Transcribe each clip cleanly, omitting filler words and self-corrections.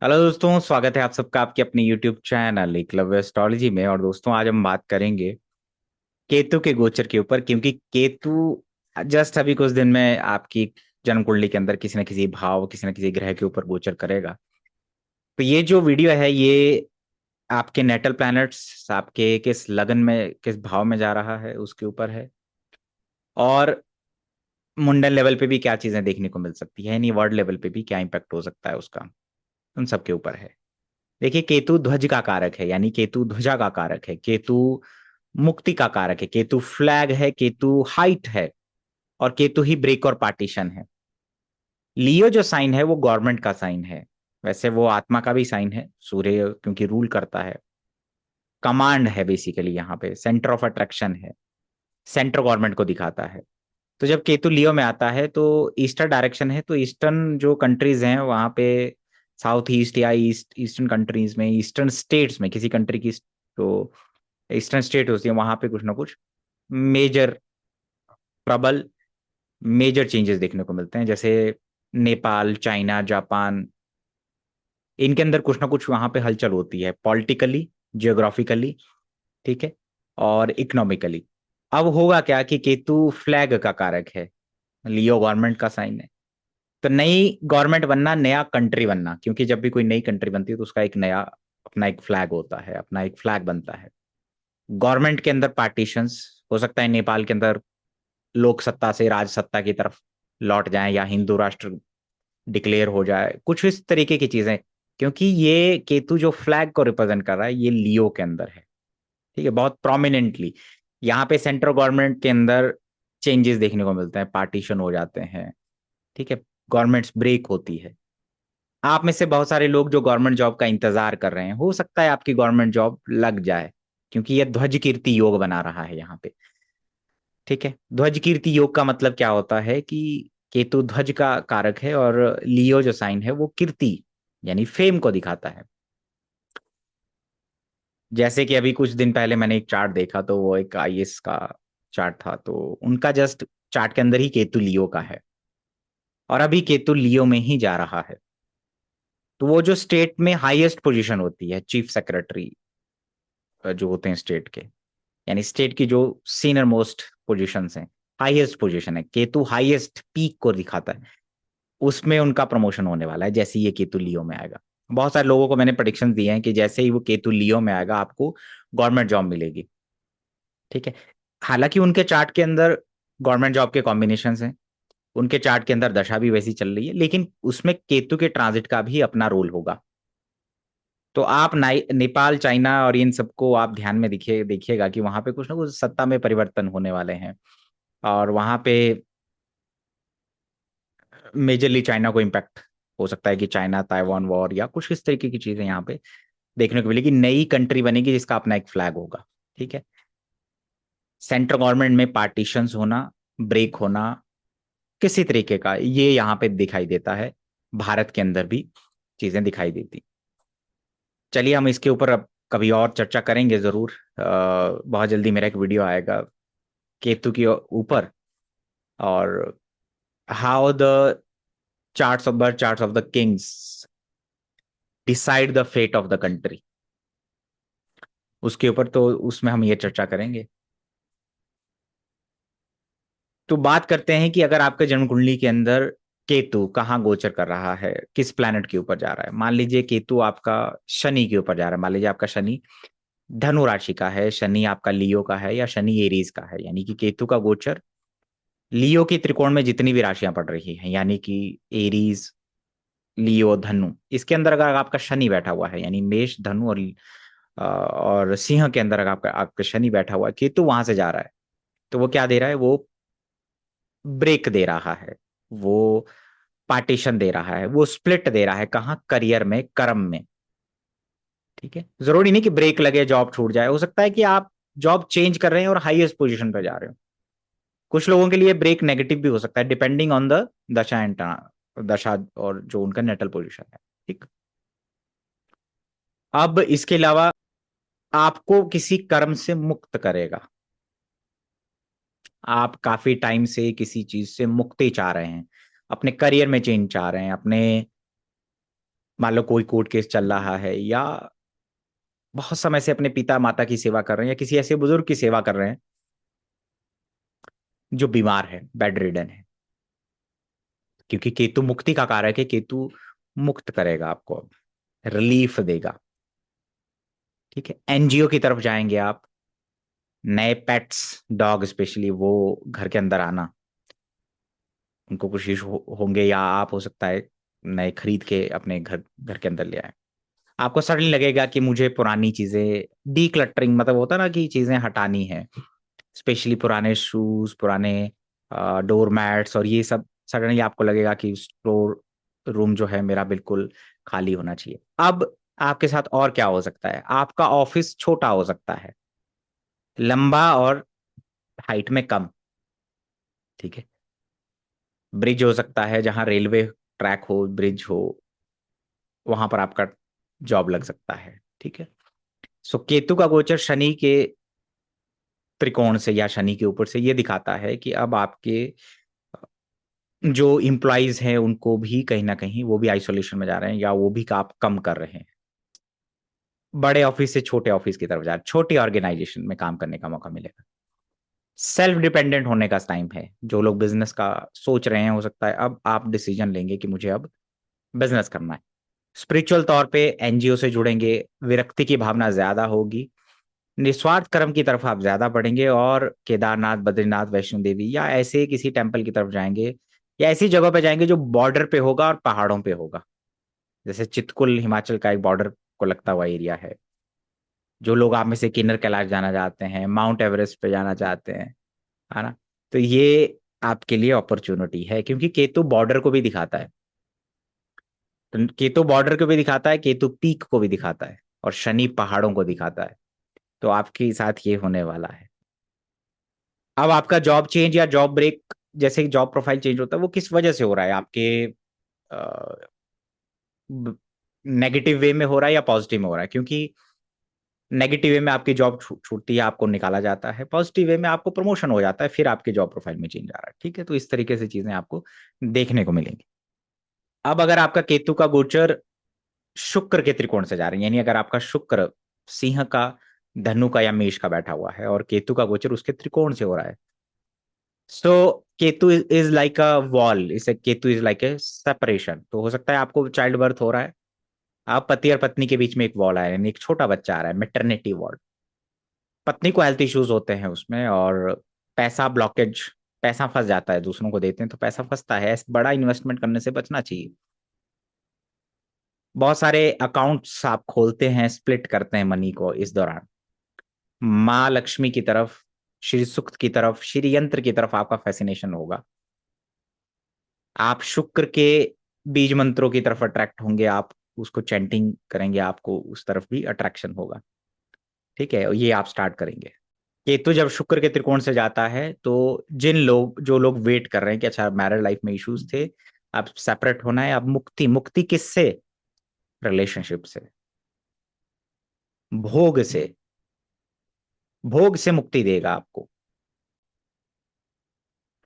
Hello दोस्तों, स्वागत है आप सबका आपके अपने YouTube चैनल एकलव्य एस्ट्रोलॉजी में। और दोस्तों, आज हम बात करेंगे केतु के गोचर के ऊपर, क्योंकि केतु जस्ट अभी कुछ दिन में आपकी जन्म कुंडली के अंदर किसी न किसी भाव, किसी न किसी ग्रह के ऊपर गोचर करेगा। तो ये जो वीडियो है, ये आपके नेटल प्लैनेट्स आपके किस लगन में, किस भाव में जा रहा है उसके ऊपर है। और मुंडन लेवल पे भी क्या चीजें देखने को मिल सकती है, यानी वर्ल्ड लेवल पे भी क्या इंपैक्ट हो सकता है उसका, उन सब के ऊपर है। देखिए, केतु ध्वज का कारक है, यानी केतु ध्वजा का कारक है, केतु मुक्ति का कारक है, केतु फ्लैग है, केतु हाइट है, और केतु ही ब्रेक और पार्टीशन है। लियो जो साइन है वो गवर्नमेंट का साइन है। वैसे वो आत्मा का भी साइन है, सूर्य क्योंकि रूल करता है, कमांड है, बेसिकली यहाँ पे सेंटर ऑफ अट्रैक्शन है, सेंटर गवर्नमेंट को दिखाता है। तो जब केतु लियो में आता है तो ईस्टर्न डायरेक्शन है, तो ईस्टर्न जो कंट्रीज हैं वहां पे, साउथ ईस्ट या ईस्टर्न कंट्रीज में, ईस्टर्न स्टेट्स में, किसी कंट्री की जो ईस्टर्न स्टेट होती है वहां पे कुछ ना कुछ मेजर प्रबल मेजर चेंजेस देखने को मिलते हैं। जैसे नेपाल, चाइना, जापान, इनके अंदर कुछ ना कुछ वहां पे हलचल होती है, पॉलिटिकली, जियोग्राफिकली, ठीक है, और इकोनॉमिकली। अब होगा क्या कि केतु फ्लैग का कारक है, लियो गवर्नमेंट का साइन है। तो नई गवर्नमेंट बनना, नया कंट्री बनना, क्योंकि जब भी कोई नई कंट्री बनती है तो उसका एक नया अपना एक फ्लैग होता है, अपना एक फ्लैग बनता है। गवर्नमेंट के अंदर पार्टीशंस हो सकता है, नेपाल के अंदर लोक सत्ता से राज सत्ता की तरफ लौट जाए, या हिंदू राष्ट्र डिक्लेयर हो जाए, कुछ इस तरीके की चीजें। क्योंकि ये केतु जो फ्लैग को रिप्रेजेंट कर रहा है, ये लियो के अंदर है, ठीक है, बहुत प्रोमिनेंटली। यहाँ पे सेंट्रल गवर्नमेंट के अंदर चेंजेस देखने को मिलते हैं, पार्टीशन हो जाते हैं, ठीक है, गवर्नमेंट्स ब्रेक होती है। आप में से बहुत सारे लोग जो गवर्नमेंट जॉब का इंतजार कर रहे हैं, हो सकता है आपकी गवर्नमेंट जॉब लग जाए, क्योंकि ये ध्वज कीर्ति योग बना रहा है यहाँ पे, ठीक है। ध्वज कीर्ति योग का मतलब क्या होता है कि केतु ध्वज का कारक है, और लियो जो साइन है वो कीर्ति यानी फेम को दिखाता है। जैसे कि अभी कुछ दिन पहले मैंने एक चार्ट देखा, तो वो एक आईएएस का चार्ट था, तो उनका जस्ट चार्ट के अंदर ही केतु लियो का है, और अभी केतु लियो में ही जा रहा है। तो वो जो स्टेट में हाईएस्ट पोजीशन होती है, चीफ सेक्रेटरी जो होते हैं स्टेट के, यानी स्टेट की जो सीनियर मोस्ट पोजीशंस हैं, हाईएस्ट पोजीशन है, केतु हाईएस्ट पीक को दिखाता है, उसमें उनका प्रमोशन होने वाला है जैसे ही ये केतु लियो में आएगा। बहुत सारे लोगों को मैंने प्रेडिक्शन दिए हैं कि जैसे ही वो केतु लियो में आएगा आपको गवर्नमेंट जॉब मिलेगी, ठीक है। हालांकि उनके चार्ट के अंदर गवर्नमेंट जॉब के कॉम्बिनेशन हैं, उनके चार्ट के अंदर दशा भी वैसी चल रही है, लेकिन उसमें केतु के ट्रांजिट का भी अपना रोल होगा। तो आप नेपाल, चाइना और इन सबको आप ध्यान में देखिएगा कि वहां पे कुछ ना कुछ सत्ता में परिवर्तन होने वाले हैं, और वहां पे मेजरली चाइना को इम्पैक्ट हो सकता है कि चाइना ताइवान वॉर या कुछ इस तरीके की चीजें यहाँ पे देखने को मिलेगी। नई कंट्री बनेगी जिसका अपना एक फ्लैग होगा, ठीक है। सेंट्रल गवर्नमेंट में पार्टीशंस होना, ब्रेक होना, किसी तरीके का ये यहाँ पे दिखाई देता है। भारत के अंदर भी चीजें दिखाई देती। चलिए, हम इसके ऊपर अब कभी और चर्चा करेंगे जरूर। बहुत जल्दी मेरा एक वीडियो आएगा केतु के ऊपर, और how the charts of birth, charts of the kings decide the fate of the country, उसके ऊपर तो उसमें हम ये चर्चा करेंगे। तो बात करते हैं कि अगर आपके जन्म कुंडली के अंदर केतु कहाँ गोचर कर रहा है, किस प्लैनेट के ऊपर जा रहा है। मान लीजिए केतु आपका शनि के ऊपर जा रहा है, मान लीजिए आपका शनि धनु राशि का है, शनि आपका लियो का है, या शनि एरीज का है, यानी कि केतु का गोचर लियो की त्रिकोण में जितनी भी राशियां पड़ रही हैं, यानी कि एरीज, लियो, धनु, इसके अंदर अगर आपका शनि बैठा हुआ है, यानी मेष, धनु और सिंह के अंदर अगर आपका आपका शनि बैठा हुआ है, केतु वहां से जा रहा है, तो वो क्या दे रहा है, वो ब्रेक दे रहा है, वो पार्टीशन दे रहा है, वो स्प्लिट दे रहा है, कहाँ, करियर में, कर्म में, ठीक है। जरूरी नहीं कि ब्रेक लगे, जॉब छूट जाए, हो सकता है कि आप जॉब चेंज कर रहे हैं और हाईएस्ट पोजीशन पे जा रहे हो। कुछ लोगों के लिए ब्रेक नेगेटिव भी हो सकता है, डिपेंडिंग ऑन द दशा एंड दशा, और जो उनका नेटल पोजीशन है, ठीक। अब इसके अलावा आपको किसी कर्म से मुक्त करेगा। आप काफी टाइम से किसी चीज से मुक्ति चाह रहे हैं, अपने करियर में चेंज चाह रहे हैं, अपने मान लो कोई कोर्ट केस चल रहा है, या बहुत समय से अपने पिता माता की सेवा कर रहे हैं, या किसी ऐसे बुजुर्ग की सेवा कर रहे हैं जो बीमार है, बेड रिडन है, क्योंकि केतु मुक्ति का कारक है। केतु मुक्त करेगा आपको, रिलीफ देगा। ठीक है, एनजीओ की तरफ जाएंगे आप, नए पेट्स, डॉग स्पेशली, वो घर के अंदर आना, उनको कुछ इशू होंगे, या आप हो सकता है नए खरीद के अपने घर घर के अंदर ले आए। आपको सडनली लगेगा कि मुझे पुरानी चीजें, डीक्लटरिंग मतलब होता है ना, कि चीजें हटानी है, स्पेशली पुराने शूज, पुराने डोर मैट्स और ये सब। सडनली आपको लगेगा कि स्टोर रूम जो है मेरा बिल्कुल खाली होना चाहिए। अब आपके साथ और क्या हो सकता है, आपका ऑफिस छोटा हो सकता है, लंबा और हाइट में कम। ठीक है, ब्रिज हो सकता है, जहां रेलवे ट्रैक हो, ब्रिज हो, वहां पर आपका जॉब लग सकता है। ठीक है, सो केतु का गोचर शनि के त्रिकोण से या शनि के ऊपर से ये दिखाता है कि अब आपके जो इम्प्लॉइज हैं उनको भी कहीं ना कहीं वो भी आइसोलेशन में जा रहे हैं, या वो भी आप कम कर रहे हैं, बड़े ऑफिस से छोटे ऑफिस की तरफ जा रहे हैं, छोटी ऑर्गेनाइजेशन में काम करने का मौका मिलेगा। सेल्फ डिपेंडेंट होने का टाइम है। जो लोग बिजनेस का सोच रहे हैं, हो सकता है अब आप डिसीजन लेंगे कि मुझे अब बिजनेस करना है। स्पिरिचुअल तौर पे एनजीओ से जुड़ेंगे, विरक्ति की भावना ज्यादा होगी, निस्वार्थ कर्म की तरफ आप ज्यादा बढ़ेंगे, और केदारनाथ, बद्रीनाथ, वैष्णो देवी या ऐसे किसी टेम्पल की तरफ जाएंगे, या ऐसी जगह पे जाएंगे जो बॉर्डर पे होगा और पहाड़ों पे होगा। जैसे चितकुल हिमाचल का एक बॉर्डर को लगता हुआ एरिया है। जो लोग आप में से किन्नर कैलाश जाना चाहते हैं, माउंट एवरेस्ट पे जाना चाहते हैं, है ना, तो ये आपके लिए अपॉर्चुनिटी है, क्योंकि केतु बॉर्डर को भी दिखाता है। तो केतु बॉर्डर को भी दिखाता है, केतु पीक को भी दिखाता है, और शनि पहाड़ों को दिखाता है। तो आपके साथ ये होने वाला है। अब आपका जॉब चेंज या जॉब ब्रेक, जैसे जॉब प्रोफाइल चेंज होता है, वो किस वजह से हो रहा है, आपके नेगेटिव वे में हो रहा है या पॉजिटिव में हो रहा है? क्योंकि नेगेटिव वे में आपकी जॉब छूटती है, आपको निकाला जाता है, पॉजिटिव वे में आपको प्रमोशन हो जाता है, फिर आपके जॉब प्रोफाइल में चेंज आ रहा है। ठीक है, तो इस तरीके से चीजें आपको देखने को मिलेंगी। अब अगर आपका केतु का गोचर शुक्र के त्रिकोण से जा रहे हैं, यानी अगर आपका शुक्र सिंह का, धनु का या मेष का बैठा हुआ है, और केतु का गोचर उसके त्रिकोण से हो रहा है, so Ketu is like a wall, इसे Ketu is like a separation. तो हो सकता है आपको चाइल्ड बर्थ हो रहा है, आप पति और पत्नी के बीच में एक वॉल आया, यानी एक छोटा बच्चा आ रहा है, मेटर्निटी वॉल। पत्नी को हेल्थ इश्यूज होते हैं उसमें, और पैसा ब्लॉकेज, पैसा फंस जाता है, दूसरों को देते हैं तो पैसा फंसता है, बड़ा इन्वेस्टमेंट करने से बचना चाहिए। बहुत सारे अकाउंट्स आप खोलते हैं, स्प्लिट करते हैं मनी को इस दौरान। माँ लक्ष्मी की तरफ, श्री सूक्त की तरफ, श्री यंत्र की तरफ आपका फैसिनेशन होगा। आप शुक्र के बीज मंत्रों की तरफ अट्रैक्ट होंगे, आप उसको चैंटिंग करेंगे, आपको उस तरफ भी अट्रैक्शन होगा। ठीक है, ये आप स्टार्ट करेंगे। केतु जब शुक्र के त्रिकोण से जाता है, तो जो लोग वेट कर रहे हैं कि अच्छा मैरिड लाइफ में इश्यूज थे, अब सेपरेट होना है, अब मुक्ति, मुक्ति किससे? रिलेशनशिप से, भोग से, भोग से मुक्ति देगा आपको।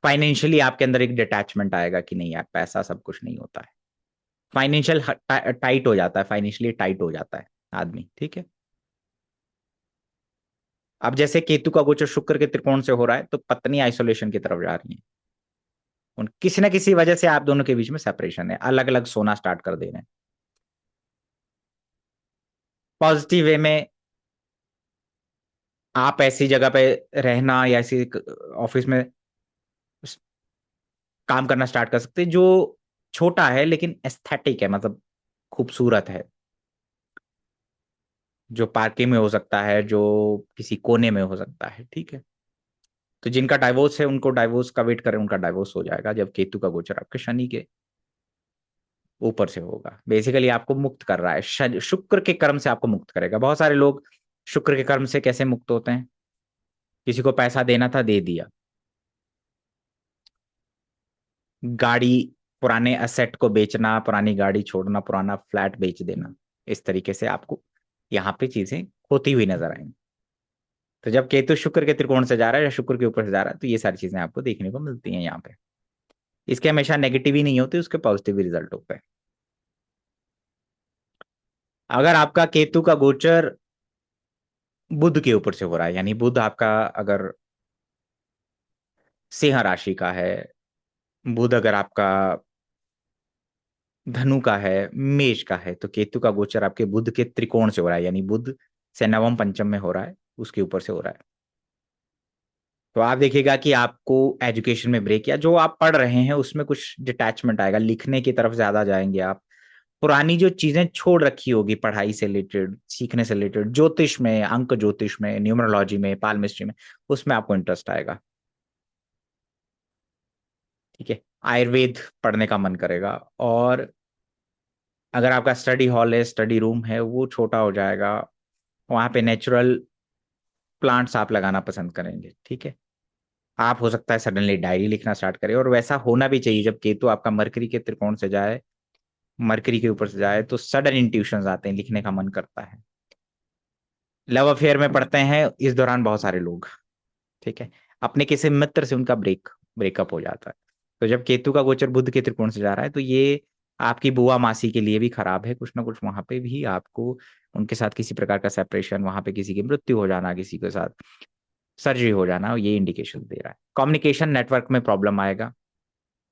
फाइनेंशियली आपके अंदर एक डिटैचमेंट आएगा कि नहीं यार, पैसा सब कुछ नहीं होता है। फाइनेंशियल टाइट हो जाता है, फाइनेंशियली टाइट हो जाता है आदमी। ठीक है, अब जैसे केतु का गोचर शुक्र के त्रिकोण से हो रहा है, तो पत्नी आइसोलेशन की तरफ जा रही है, उन किसी ना किसी वजह से आप दोनों के बीच में सेपरेशन है, अलग अलग सोना स्टार्ट कर दे रहे हैं। पॉजिटिव वे में आप ऐसी जगह पे रहना, या ऐसी ऑफिस में काम करना स्टार्ट कर सकते हैं जो छोटा है लेकिन एस्थेटिक है, मतलब खूबसूरत है, जो पार्किंग में हो सकता है, जो किसी कोने में हो सकता है। ठीक है, तो जिनका डाइवोर्स है उनको डाइवोर्स का वेट करें, उनका डाइवोर्स हो जाएगा जब केतु का गोचर आपके शनि के ऊपर से होगा। बेसिकली आपको मुक्त कर रहा है, शुक्र के कर्म से आपको मुक्त करेगा। बहुत सारे लोग शुक्र के कर्म से कैसे मुक्त होते हैं? किसी को पैसा देना था, दे दिया, गाड़ी, पुराने असेट को बेचना, पुरानी गाड़ी छोड़ना, पुराना फ्लैट बेच देना, इस तरीके से आपको यहाँ पे चीजें होती हुई नजर आएंगी। तो जब केतु शुक्र के त्रिकोण से जा रहा है या शुक्र के ऊपर से जा रहा है, तो ये सारी चीजें आपको देखने को मिलती हैं यहाँ पे। इसके हमेशा नेगेटिव ही नहीं होते, उसके पॉजिटिव ही रिजल्ट होते हैं। अगर आपका केतु का गोचर बुध के ऊपर से हो रहा है, यानी बुध आपका अगर सिंह राशि का है, बुध अगर आपका धनु का है, मेष का है, तो केतु का गोचर आपके बुध के त्रिकोण से हो रहा है, यानी बुध से नवम पंचम में हो रहा है, उसके ऊपर से हो रहा है। तो आप देखिएगा कि आपको एजुकेशन में ब्रेक, या जो आप पढ़ रहे हैं उसमें कुछ डिटैचमेंट आएगा, लिखने की तरफ ज्यादा जाएंगे आप। पुरानी जो चीजें छोड़ रखी होगी पढ़ाई से रिलेटेड, सीखने से रिलेटेड, ज्योतिष में, अंक ज्योतिष में, न्यूमरोलॉजी में, पालमिस्ट्री में, उसमें आपको इंटरेस्ट आएगा। ठीक है, आयुर्वेद पढ़ने का मन करेगा। और अगर आपका स्टडी हॉल है, स्टडी रूम है, वो छोटा हो जाएगा, वहां पे नेचुरल प्लांट्स आप लगाना पसंद करेंगे। ठीक है, आप हो सकता है सडनली डायरी लिखना स्टार्ट करें, और वैसा होना भी चाहिए। जब केतु आपका मरकरी के त्रिकोण से जाए, मरकरी के ऊपर से जाए, तो सडन इंट्यूशंस आते हैं, लिखने का मन करता है। लव अफेयर में पढ़ते हैं इस दौरान बहुत सारे लोग। ठीक है, अपने किसी मित्र से उनका ब्रेकअप हो जाता है। तो जब केतु का गोचर बुध के त्रिकोण से जा रहा है, तो ये आपकी बुआ मासी के लिए भी खराब है, कुछ ना कुछ वहां पे भी आपको उनके साथ किसी प्रकार का सेपरेशन, वहां पे किसी की मृत्यु हो जाना, किसी के साथ सर्जरी हो जाना, ये इंडिकेशन दे रहा है। कम्युनिकेशन नेटवर्क में प्रॉब्लम आएगा।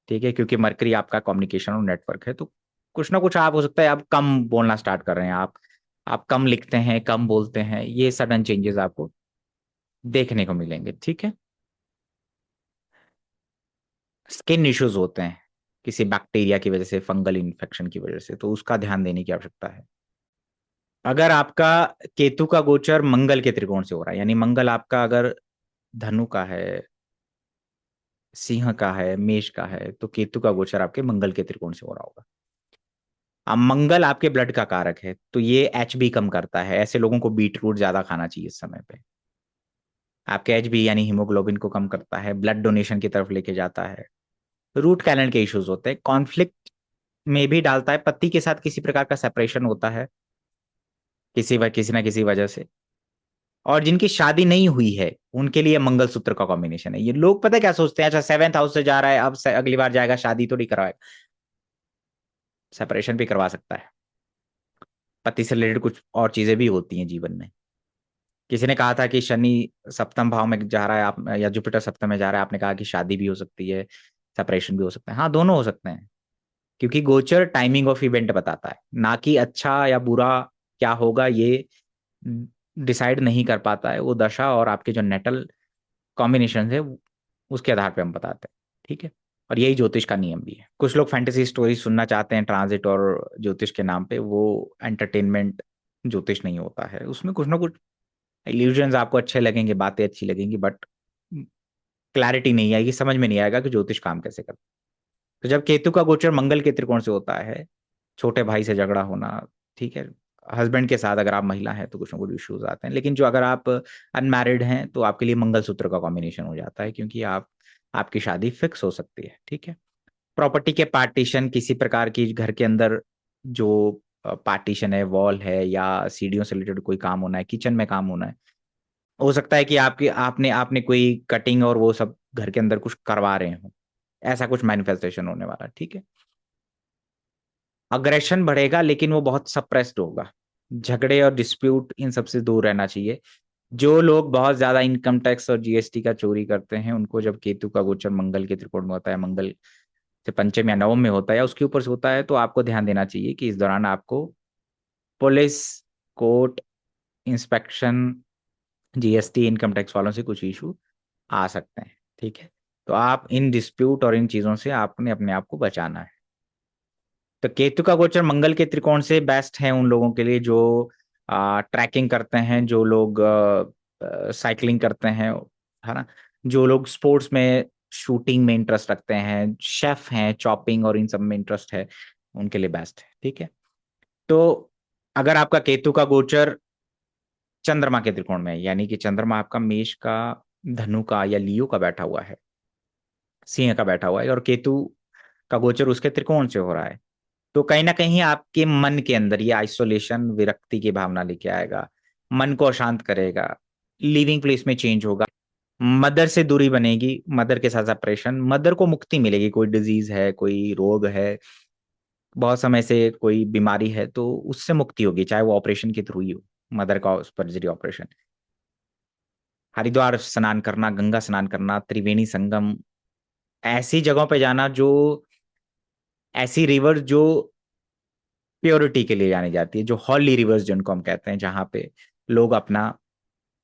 ठीक है, क्योंकि मरकरी आपका कम्युनिकेशन और नेटवर्क है, तो कुछ ना कुछ आप हो सकता है आप कम बोलना स्टार्ट कर रहे हैं, आप कम लिखते हैं, कम बोलते हैं, ये सडन चेंजेस आपको देखने को मिलेंगे। ठीक है, स्किन इश्यूज होते हैं किसी बैक्टीरिया की वजह से, फंगल इन्फेक्शन की वजह से, तो उसका ध्यान देने की आवश्यकता है। अगर आपका केतु का गोचर मंगल के त्रिकोण से हो रहा है, यानी मंगल आपका अगर धनु का है, सिंह का है, मेष का है, तो केतु का गोचर आपके मंगल के त्रिकोण से हो रहा होगा। अब मंगल आपके ब्लड का कारक है, तो ये एचबी कम करता है, ऐसे लोगों को बीट रूट ज्यादा खाना चाहिए इस समय पे। आपके एचबी यानी हीमोग्लोबिन को कम करता है, ब्लड डोनेशन की तरफ लेके जाता है। रूट कैनल के इश्यूज होते हैं, कॉन्फ्लिक्ट में भी डालता है, पति के साथ किसी प्रकार का सेपरेशन होता है किसी ना किसी वजह से। और जिनकी शादी नहीं हुई है उनके लिए मंगलसूत्र का कॉम्बिनेशन है। ये लोग पता है क्या सोचते हैं, अच्छा सेवेंथ हाउस से जा रहा है, अब अगली बार जाएगा शादी तो नहीं करवाएगा, सेपरेशन भी करवा सकता है। पति से रिलेटेड कुछ और चीजें भी होती हैं जीवन में। किसी ने कहा था कि शनि सप्तम भाव में जा रहा है, आप या जुपिटर सप्तम में जा रहा है, आपने कहा कि शादी भी हो सकती है, सेपरेशन भी हो सकता है। हाँ, दोनों हो सकते हैं, क्योंकि गोचर टाइमिंग ऑफ इवेंट बताता है, ना कि अच्छा या बुरा क्या होगा ये डिसाइड नहीं कर पाता है। वो दशा और आपके जो नेटल कॉम्बिनेशन है उसके आधार पे हम बताते हैं। ठीक है, और यही ज्योतिष का नियम भी है। कुछ लोग फैंटेसी स्टोरी सुनना चाहते हैं ट्रांजिट और ज्योतिष के नाम पे, वो एंटरटेनमेंट ज्योतिष नहीं होता है, उसमें कुछ ना कुछ इल्यूजन्स आपको अच्छे लगेंगे, बातें अच्छी लगेंगी, बट क्लैरिटी नहीं आएगी, समझ में नहीं आएगा कि ज्योतिष काम कैसे करता है। तो जब केतु का गोचर मंगल के त्रिकोण से होता है, छोटे भाई से झगड़ा होना, ठीक है, हस्बैंड के साथ अगर आप महिला हैं तो कुछ ना कुछ इश्यूज आते हैं, लेकिन जो अगर आप अनमैरिड हैं तो आपके लिए मंगलसूत्र का कॉम्बिनेशन हो जाता है, क्योंकि आपकी शादी फिक्स हो सकती है। ठीक है, प्रॉपर्टी के पार्टीशन, किसी प्रकार की घर के अंदर जो पार्टीशन है, वॉल है, या सीढ़ियों से रिलेटेड कोई काम होना है, किचन में काम होना है, हो सकता है कि आपके आपने आपने कोई कटिंग और वो सब घर के अंदर कुछ करवा रहे हो, ऐसा कुछ मैनिफेस्टेशन होने वाला है। ठीक है, अग्रेशन बढ़ेगा लेकिन वो बहुत सप्रेस्ड होगा। झगड़े और डिस्प्यूट इन सबसे दूर रहना चाहिए। जो लोग बहुत ज्यादा इनकम टैक्स और जीएसटी का चोरी करते हैं, उनको जब केतु का गोचर मंगल के त्रिकोण में होता है, मंगल से पंचम या नवम में होता है या उसके ऊपर से होता है, तो आपको ध्यान देना चाहिए कि इस दौरान आपको police, court, inspection, GST, income tax वालों से कुछ इशू आ सकते हैं। ठीक है, तो आप इन डिस्प्यूट और इन चीजों से आपने अपने आप को बचाना है। तो केतु का गोचर मंगल के त्रिकोण से बेस्ट है उन लोगों के लिए जो ट्रैकिंग करते हैं, जो लोग साइकिलिंग करते हैं, है ना, जो लोग स्पोर्ट्स में, शूटिंग में इंटरेस्ट रखते हैं, शेफ हैं, चॉपिंग और इन सब में इंटरेस्ट है, उनके लिए बेस्ट है। ठीक है, तो अगर आपका केतु का गोचर चंद्रमा के त्रिकोण में है, यानी कि चंद्रमा आपका मेष का, धनु का या लियो का बैठा हुआ है, सिंह का बैठा हुआ है, और केतु का गोचर उसके त्रिकोण से हो रहा है, तो कहीं ना कहीं आपके मन के अंदर ये आइसोलेशन, विरक्ति की भावना लेके आएगा, मन को अशांत करेगा, लिविंग प्लेस में चेंज होगा, मदर से दूरी बनेगी, मदर के साथ सेपरेशन, मदर को मुक्ति मिलेगी, कोई डिजीज है, कोई रोग है, बहुत समय से कोई बीमारी है तो उससे मुक्ति होगी, चाहे वो ऑपरेशन के थ्रू ही हो, मदर का सर्जरी ऑपरेशन। हरिद्वार स्नान करना, गंगा स्नान करना, त्रिवेणी संगम, ऐसी जगहों पे जाना जो, ऐसी रिवर जो प्योरिटी के लिए जानी जाती है, जो हॉली रिवर्स जिनको हम कहते हैं, जहां पे लोग अपना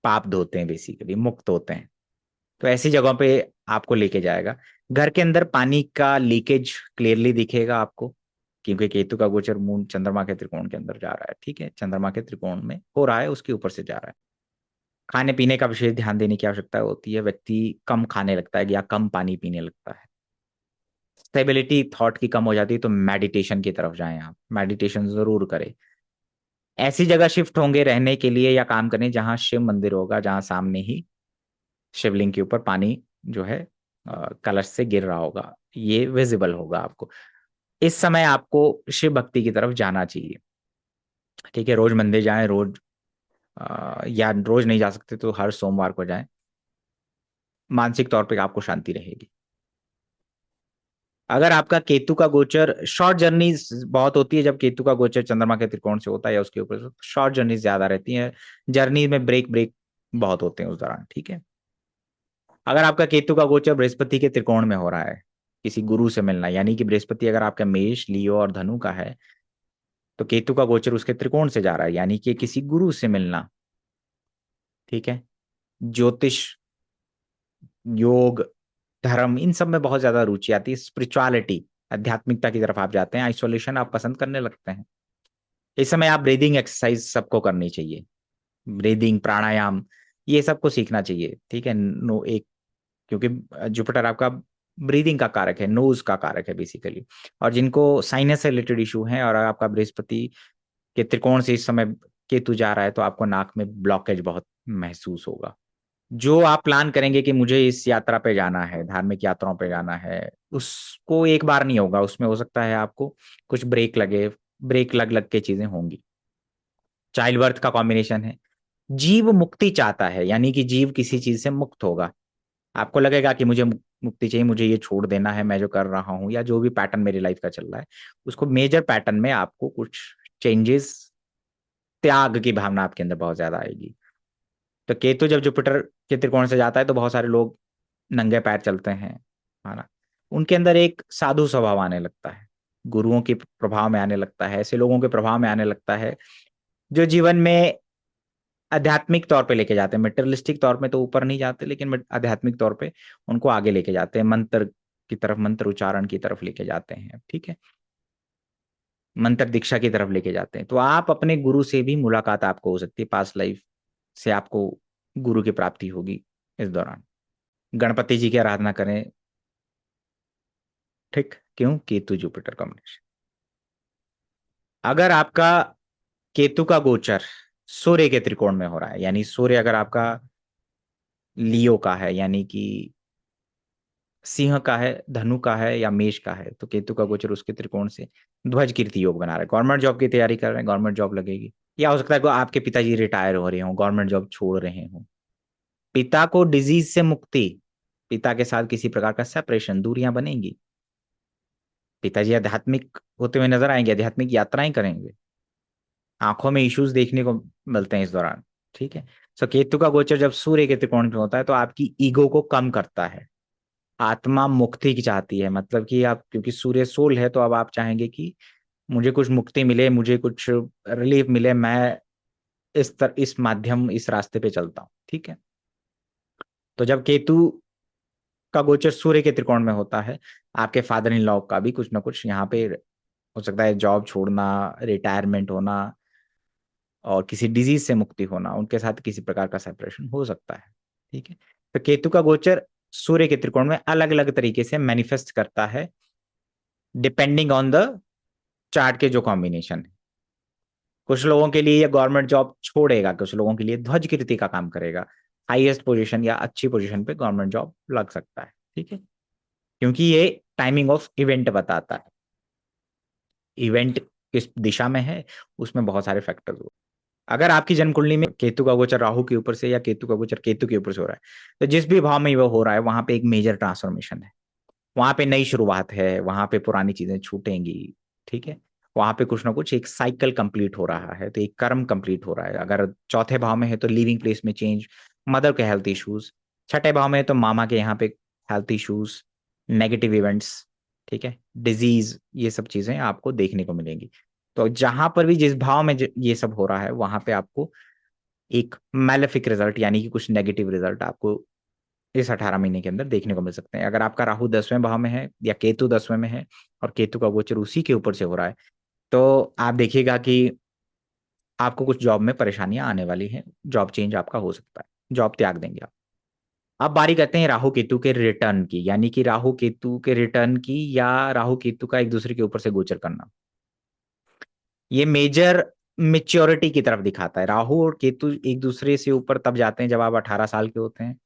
पाप धोते हैं, बेसिकली मुक्त होते हैं। तो ऐसी जगहों पे आपको लेके जाएगा। घर के अंदर पानी का लीकेज क्लियरली दिखेगा आपको, क्योंकि केतु का गोचर मून चंद्रमा के त्रिकोण के अंदर जा रहा है, ठीक है, चंद्रमा के त्रिकोण में हो रहा है, उसके ऊपर से जा रहा है। खाने पीने का विशेष ध्यान देने की आवश्यकता होती है। व्यक्ति कम खाने लगता है या कम पानी पीने लगता है। स्टेबिलिटी थॉट की कम हो जाती है, तो मेडिटेशन की तरफ जाएं, आप मेडिटेशन जरूर करें। ऐसी जगह शिफ्ट होंगे रहने के लिए या काम करने जहां शिव मंदिर होगा, जहां सामने ही शिवलिंग के ऊपर पानी जो है कलश से गिर रहा होगा, ये विजिबल होगा आपको। इस समय आपको शिव भक्ति की तरफ जाना चाहिए, ठीक है। रोज मंदिर जाएं, रोज या रोज नहीं जा सकते तो हर सोमवार को जाएं। मानसिक तौर पे आपको शांति रहेगी। अगर आपका केतु का गोचर, शॉर्ट जर्नी बहुत होती है जब केतु का गोचर चंद्रमा के त्रिकोण से होता है या उसके ऊपर से, शॉर्ट जर्नी ज्यादा रहती है। जर्नी में ब्रेक ब्रेक बहुत होते हैं उस दौरान, ठीक है। अगर आपका केतु का गोचर बृहस्पति के त्रिकोण में हो रहा है, किसी गुरु से मिलना, यानी कि बृहस्पति अगर आपका मेष, लियो और धनु का है, तो केतु का गोचर उसके त्रिकोण से जा रहा है, यानी कि किसी गुरु से मिलना, ठीक है। ज्योतिष, योग, धर्म, इन सब में बहुत ज्यादा रुचि आती है। स्पिरिचुअलिटी, आध्यात्मिकता की तरफ आप जाते हैं। आइसोलेशन आप पसंद करने लगते हैं। इस समय आप ब्रीदिंग एक्सरसाइज सबको करनी चाहिए, ब्रीदिंग, प्राणायाम, ये सबको सीखना चाहिए, ठीक है। नो एक, क्योंकि जुपिटर आपका ब्रीदिंग का कारक है, नोज का कारक है बेसिकली। और जिनको साइनस से रिलेटेड इशू है, और आपका बृहस्पति के त्रिकोण से इस समय केतु जा रहा है, तो आपको नाक में ब्लॉकेज बहुत महसूस होगा। जो आप प्लान करेंगे कि मुझे इस यात्रा पे जाना है, धार्मिक यात्राओं पे जाना है, उसको एक बार नहीं होगा, उसमें हो सकता है आपको कुछ ब्रेक लगे, ब्रेक लग लग के चीजें होंगी। चाइल्ड बर्थ का कॉम्बिनेशन है। जीव मुक्ति चाहता है, यानी कि जीव किसी चीज से मुक्त होगा। आपको लगेगा कि मुझे मुक्ति चाहिए, मुझे ये छोड़ देना है, मैं जो कर रहा हूँ या जो भी पैटर्न मेरी लाइफ का चल रहा है, उसको मेजर पैटर्न में आपको कुछ चेंजेस, त्याग की भावना आपके अंदर बहुत ज्यादा आएगी। तो केतु जब जुपिटर के त्रिकोण से जाता है तो बहुत सारे लोग नंगे पैर चलते हैं, है ना। उनके अंदर एक साधु स्वभाव आने लगता है, गुरुओं के प्रभाव में आने लगता है, ऐसे लोगों के प्रभाव में आने लगता है जो जीवन में आध्यात्मिक तौर पे लेके जाते हैं। मेटेरियलिस्टिक तौर पे तो ऊपर नहीं जाते, लेकिन आध्यात्मिक तौर पे उनको आगे लेके जाते हैं, मंत्र की तरफ, मंत्र उच्चारण की तरफ लेके जाते हैं, ठीक है। मंत्र दीक्षा की तरफ लेके जाते हैं। तो आप अपने गुरु से भी मुलाकात आपको हो सकती है, पास्ट लाइफ से आपको गुरु की प्राप्ति होगी इस दौरान। गणपति जी की आराधना करें, ठीक, क्यों, केतु जुपिटर कॉम्बिनेशन। अगर आपका केतु का गोचर सूर्य के त्रिकोण में हो रहा है, यानी सूर्य अगर आपका लियो का है, यानी कि सिंह का है, धनु का है या मेष का है, तो केतु का गोचर उसके त्रिकोण से ध्वज कीर्ति योग बना रहा है। गवर्नमेंट जॉब की तैयारी कर रहे हैं, गवर्नमेंट जॉब लगेगी। या हो सकता है कि आपके पिताजी रिटायर हो रहे हो, गवर्नमेंट जॉब छोड़ रहे हो। पिता को डिजीज से मुक्ति, पिता के साथ किसी प्रकार का सेपरेशन, दूरियां बनेंगी। पिताजी आध्यात्मिक होते हुए नजर आएंगे, आध्यात्मिक यात्राएं करेंगे। आंखों में इश्यूज देखने को मिलते हैं इस दौरान, ठीक है। सो केतु का गोचर जब सूर्य के त्रिकोण में होता है तो आपकी ईगो को कम करता है। आत्मा मुक्ति की चाहती है, मतलब कि आप, क्योंकि सूर्य सोल है, तो अब आप चाहेंगे कि मुझे कुछ मुक्ति मिले, मुझे कुछ रिलीफ मिले, मैं इस माध्यम, इस रास्ते पे चलता हूँ, ठीक है। तो जब केतु का गोचर सूर्य के त्रिकोण में होता है, आपके फादर इन लॉ का भी कुछ ना कुछ यहाँ पे हो सकता है, जॉब छोड़ना, रिटायरमेंट होना, और किसी डिजीज से मुक्ति होना, उनके साथ किसी प्रकार का सेपरेशन हो सकता है, ठीक है। तो केतु का गोचर सूर्य के त्रिकोण में अलग अलग तरीके से मैनिफेस्ट करता है, डिपेंडिंग ऑन द चार्ट के जो कॉम्बिनेशन है। कुछ लोगों के लिए ये गवर्नमेंट जॉब छोड़ेगा, कुछ लोगों के लिए ध्वज कीर्ति का काम करेगा, हाईएस्ट पोजीशन या अच्छी पोजीशन पे गवर्नमेंट जॉब लग सकता है, ठीक है। क्योंकि ये टाइमिंग ऑफ इवेंट बताता है, इवेंट किस दिशा में है, उसमें बहुत सारे फैक्टर्स। अगर आपकी जन्म कुंडली में केतु का गोचर राहु के ऊपर से या केतु का गोचर केतु के ऊपर से हो रहा है, तो जिस भी भाव में वो हो रहा है, वहां पे एक मेजर ट्रांसफॉर्मेशन है, वहां पे नई शुरुआत है, वहां पे पुरानी चीजें छूटेंगी, ठीक है, वहां पे कुछ ना कुछ एक साइकिल कंप्लीट हो रहा है, तो एक कर्म कंप्लीट हो रहा है। अगर चौथे भाव में है तो लिविंग प्लेस में चेंज, मदर के हेल्थ इश्यूज। छठे भाव में है तो मामा के यहाँ पे हेल्थ इश्यूज, नेगेटिव इवेंट्स, ठीक है, डिजीज, ये सब चीजें आपको देखने को मिलेंगी। तो जहां पर भी जिस भाव में ये सब हो रहा है वहां पे आपको एक मैलेफिक रिजल्ट यानी कि कुछ नेगेटिव रिजल्ट आपको इस 18 महीने के अंदर देखने को मिल सकते हैं। अगर आपका राहु 10वें भाव में है या केतु 10वें में है और केतु का गोचर उसी के ऊपर से हो रहा है, तो आप देखिएगा कि आपको कुछ जॉब में परेशानियां आने वाली हैं, जॉब चेंज आपका हो सकता है, जॉब त्याग देंगे आप। अब बारी करते हैं राहु केतु के रिटर्न की, यानी कि राहु केतु के रिटर्न की या राहु केतु का एक दूसरे के ऊपर से गोचर करना। ये मेजर मेच्योरिटी की तरफ दिखाता है। राहु और केतु एक दूसरे से ऊपर तब जाते हैं जब आप 18 साल के होते हैं,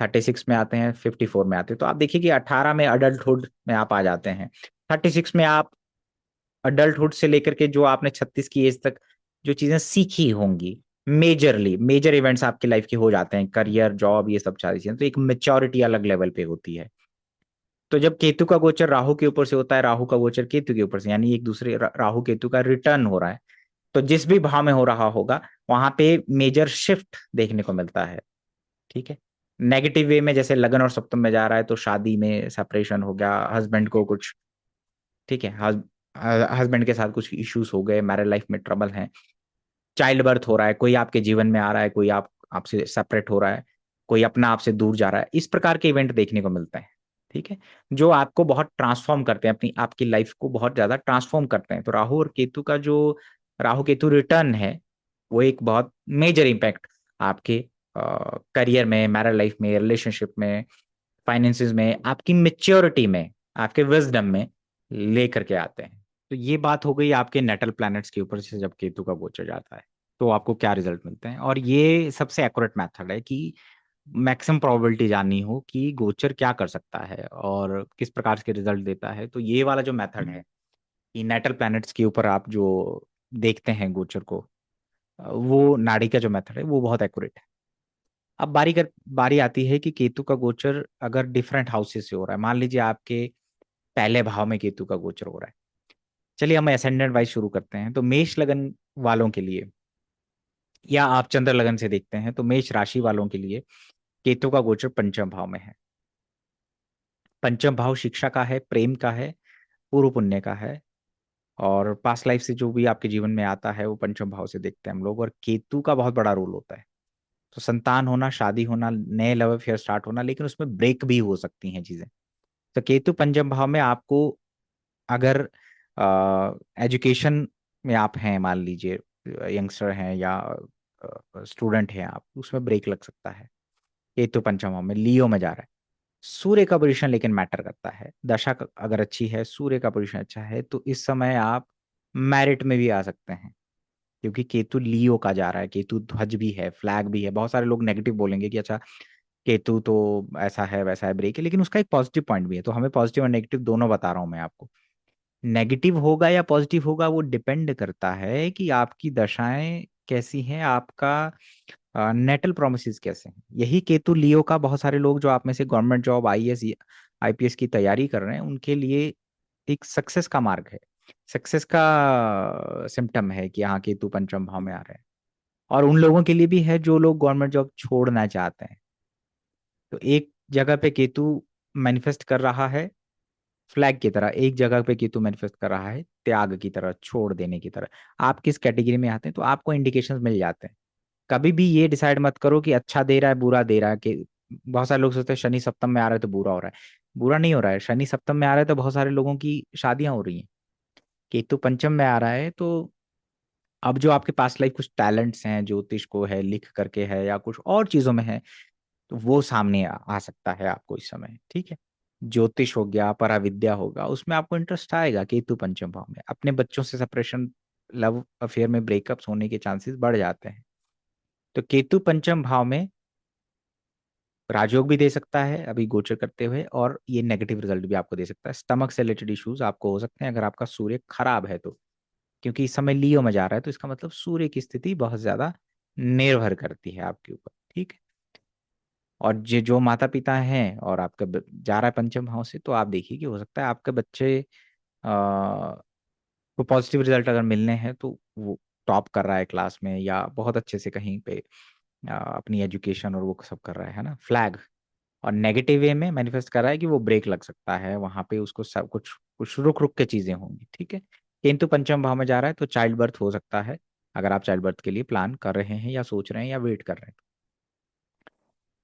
36 में आते हैं, 54 में आते हैं। तो आप देखिए कि 18 में अडल्टहुड में आप आ जाते हैं, 36 में आप अडल्टहुड से लेकर के जो आपने 36 की एज तक जो चीजें सीखी होंगी, मेजरली मेजर इवेंट्स आपकी लाइफ के हो जाते हैं, करियर, जॉब, ये सब सारी चीजें, तो एक मेच्योरिटी अलग लेवल पे होती है। तो जब केतु का गोचर राहु के ऊपर से होता है, राहु का गोचर केतु के ऊपर से, यानी एक दूसरे राहु केतु का रिटर्न हो रहा है, तो जिस भी भाव में हो रहा होगा वहां पे मेजर शिफ्ट देखने को मिलता है। ठीक है, नेगेटिव वे में जैसे लगन और सप्तम में जा रहा है तो शादी में सेपरेशन हो गया, हस्बैंड को कुछ, ठीक है, हस्बैंड के साथ कुछ इश्यूज हो गए, मैरिज लाइफ में ट्रबल है, चाइल्ड बर्थ हो रहा है, कोई आपके जीवन में आ रहा है, कोई आपसे सेपरेट हो रहा है, कोई अपना आपसे दूर जा रहा है, इस प्रकार के इवेंट देखने को मिलते हैं। ठीक है, जो आपको बहुत ट्रांसफॉर्म करते हैं, अपनी आपकी लाइफ को बहुत ज्यादा ट्रांसफॉर्म करते हैं। तो राहु और केतु का जो राहु केतु रिटर्न है वो एक बहुत मेजर इम्पैक्ट आपके करियर में, मैरिज लाइफ में, रिलेशनशिप में, फाइनेंसिस में, आपकी मेच्योरिटी में, आपके विजडम में लेकर के आते हैं। तो ये बात हो गई आपके नेटल प्लैनेट्स के ऊपर से जब केतु का गोचर जाता है तो आपको क्या रिजल्ट मिलते हैं। और ये सबसे एक्यूरेट मेथड है कि मैक्सिमम प्रोबेबिलिटी जाननी हो कि गोचर क्या कर सकता है और किस प्रकार के रिजल्ट देता है। तो ये वाला जो मेथड है कि नेटल प्लैनेट्स के ऊपर आप जो देखते हैं गोचर को, वो नाड़ी का जो मेथड है वो बहुत एक्यूरेट है। अब बारी आती है कि केतु का गोचर अगर डिफरेंट हाउसेस से हो रहा है, मान लीजिए आपके पहले भाव में केतु का गोचर हो रहा है। चलिए हम असेंडेंट वाइज शुरू करते हैं। तो मेष लगन वालों के लिए, या आप चंद्र लगन से देखते हैं तो मेष राशि वालों के लिए केतु का गोचर पंचम भाव में है। पंचम भाव शिक्षा का है, प्रेम का है, पूर्व पुण्य का है, और पास्ट लाइफ से जो भी आपके जीवन में आता है वो पंचम भाव से देखते हैं हम लोग। और केतु का बहुत बड़ा रोल होता है, तो संतान होना, शादी होना, नए लव अफेयर स्टार्ट होना, लेकिन उसमें ब्रेक भी हो सकती हैं चीजें। तो केतु पंचम भाव में आपको, अगर एजुकेशन में आप हैं, मान लीजिए यंगस्टर हैं या स्टूडेंट हैं आप, उसमें ब्रेक लग सकता है। केतु पंचम भाव में लियो में जा रहा है। सूर्य का पोजीशन लेकिन मैटर करता है, अगर अच्छी है, सूर्य का पोजीशन अच्छा है, तो इस समय आप मैरिट में भी आ सकते हैं, क्योंकि केतु लियो का जा रहा है। केतु ध्वज भी है, फ्लैग भी है। बहुत सारे लोग नेगेटिव बोलेंगे कि अच्छा केतु तो ऐसा है वैसा है, ब्रेक है, लेकिन उसका एक पॉजिटिव पॉइंट भी है। तो हमें पॉजिटिव और नेगेटिव दोनों बता रहा हूं मैं आपको। नेगेटिव होगा या पॉजिटिव होगा वो डिपेंड करता है कि आपकी दशाएं कैसी हैं, आपका नेटल प्रोमिसेस कैसे हैं। यही केतु लियो का, बहुत सारे लोग जो आप में से गवर्नमेंट जॉब, आईएएस आईपीएस की तैयारी कर रहे हैं उनके लिए एक सक्सेस का मार्ग है, सक्सेस का सिम्टम है कि हाँ केतु पंचम भाव में आ रहे हैं। और उन लोगों के लिए भी है जो लोग गवर्नमेंट जॉब छोड़ना चाहते हैं। तो एक जगह पे केतु मैनिफेस्ट कर रहा है फ्लैग की तरह, एक जगह पे केतु मैनिफेस्ट कर रहा है त्याग की तरह, छोड़ देने की तरह। आप किस कैटेगरी में आते हैं तो आपको इंडिकेशंस मिल जाते हैं। कभी भी ये डिसाइड मत करो कि अच्छा दे रहा है बुरा दे रहा है। कि बहुत सारे लोग सोचते हैं शनि सप्तम में आ रहा है तो बुरा हो रहा है। बुरा नहीं हो रहा है, शनि सप्तम में आ रहा है तो बहुत सारे लोगों की शादियां हो रही हैं। केतु पंचम में आ रहा है तो अब जो आपके पास लाइफ कुछ टैलेंट्स हैं, ज्योतिष को है, लिख करके है, या कुछ और चीजों में है, तो वो सामने आ सकता है आपको इस समय। ठीक है, ज्योतिष हो गया, पराविद्या होगा, उसमें आपको इंटरेस्ट आएगा। केतु पंचम भाव में अपने बच्चों से सेपरेशन, लव अफेयर में ब्रेकअप्स होने के चांसेस बढ़ जाते हैं। तो केतु पंचम भाव में राजयोग भी दे सकता है अभी गोचर करते हुए, और ये नेगेटिव रिजल्ट भी आपको दे सकता है। स्टमक से रिलेटेड इश्यूज आपको हो सकते हैं अगर आपका सूर्य खराब है तो, क्योंकि इस समय लियो में जा रहा है, तो इसका मतलब सूर्य की स्थिति बहुत ज्यादा निर्भर करती है आपके ऊपर। ठीक है, और जो माता पिता हैं और आपका जा रहा है पंचम भाव से, तो आप देखिए कि हो सकता है आपके बच्चे तो पॉजिटिव रिजल्ट अगर मिलने हैं तो वो टॉप कर रहा है क्लास में, या बहुत अच्छे से कहीं पे अपनी एजुकेशन और वो सब कर रहा है ना, फ्लैग। और नेगेटिव वे में मैनिफेस्ट कर रहा है कि वो ब्रेक लग सकता है वहां पे, उसको सब कुछ कुछ रुक रुक के चीजें होंगी, ठीक है। किंतु पंचम भाव में जा रहा है तो चाइल्ड बर्थ हो सकता है, अगर आप चाइल्ड बर्थ के लिए प्लान कर रहे हैं या सोच रहे हैं या वेट कर रहे हैं।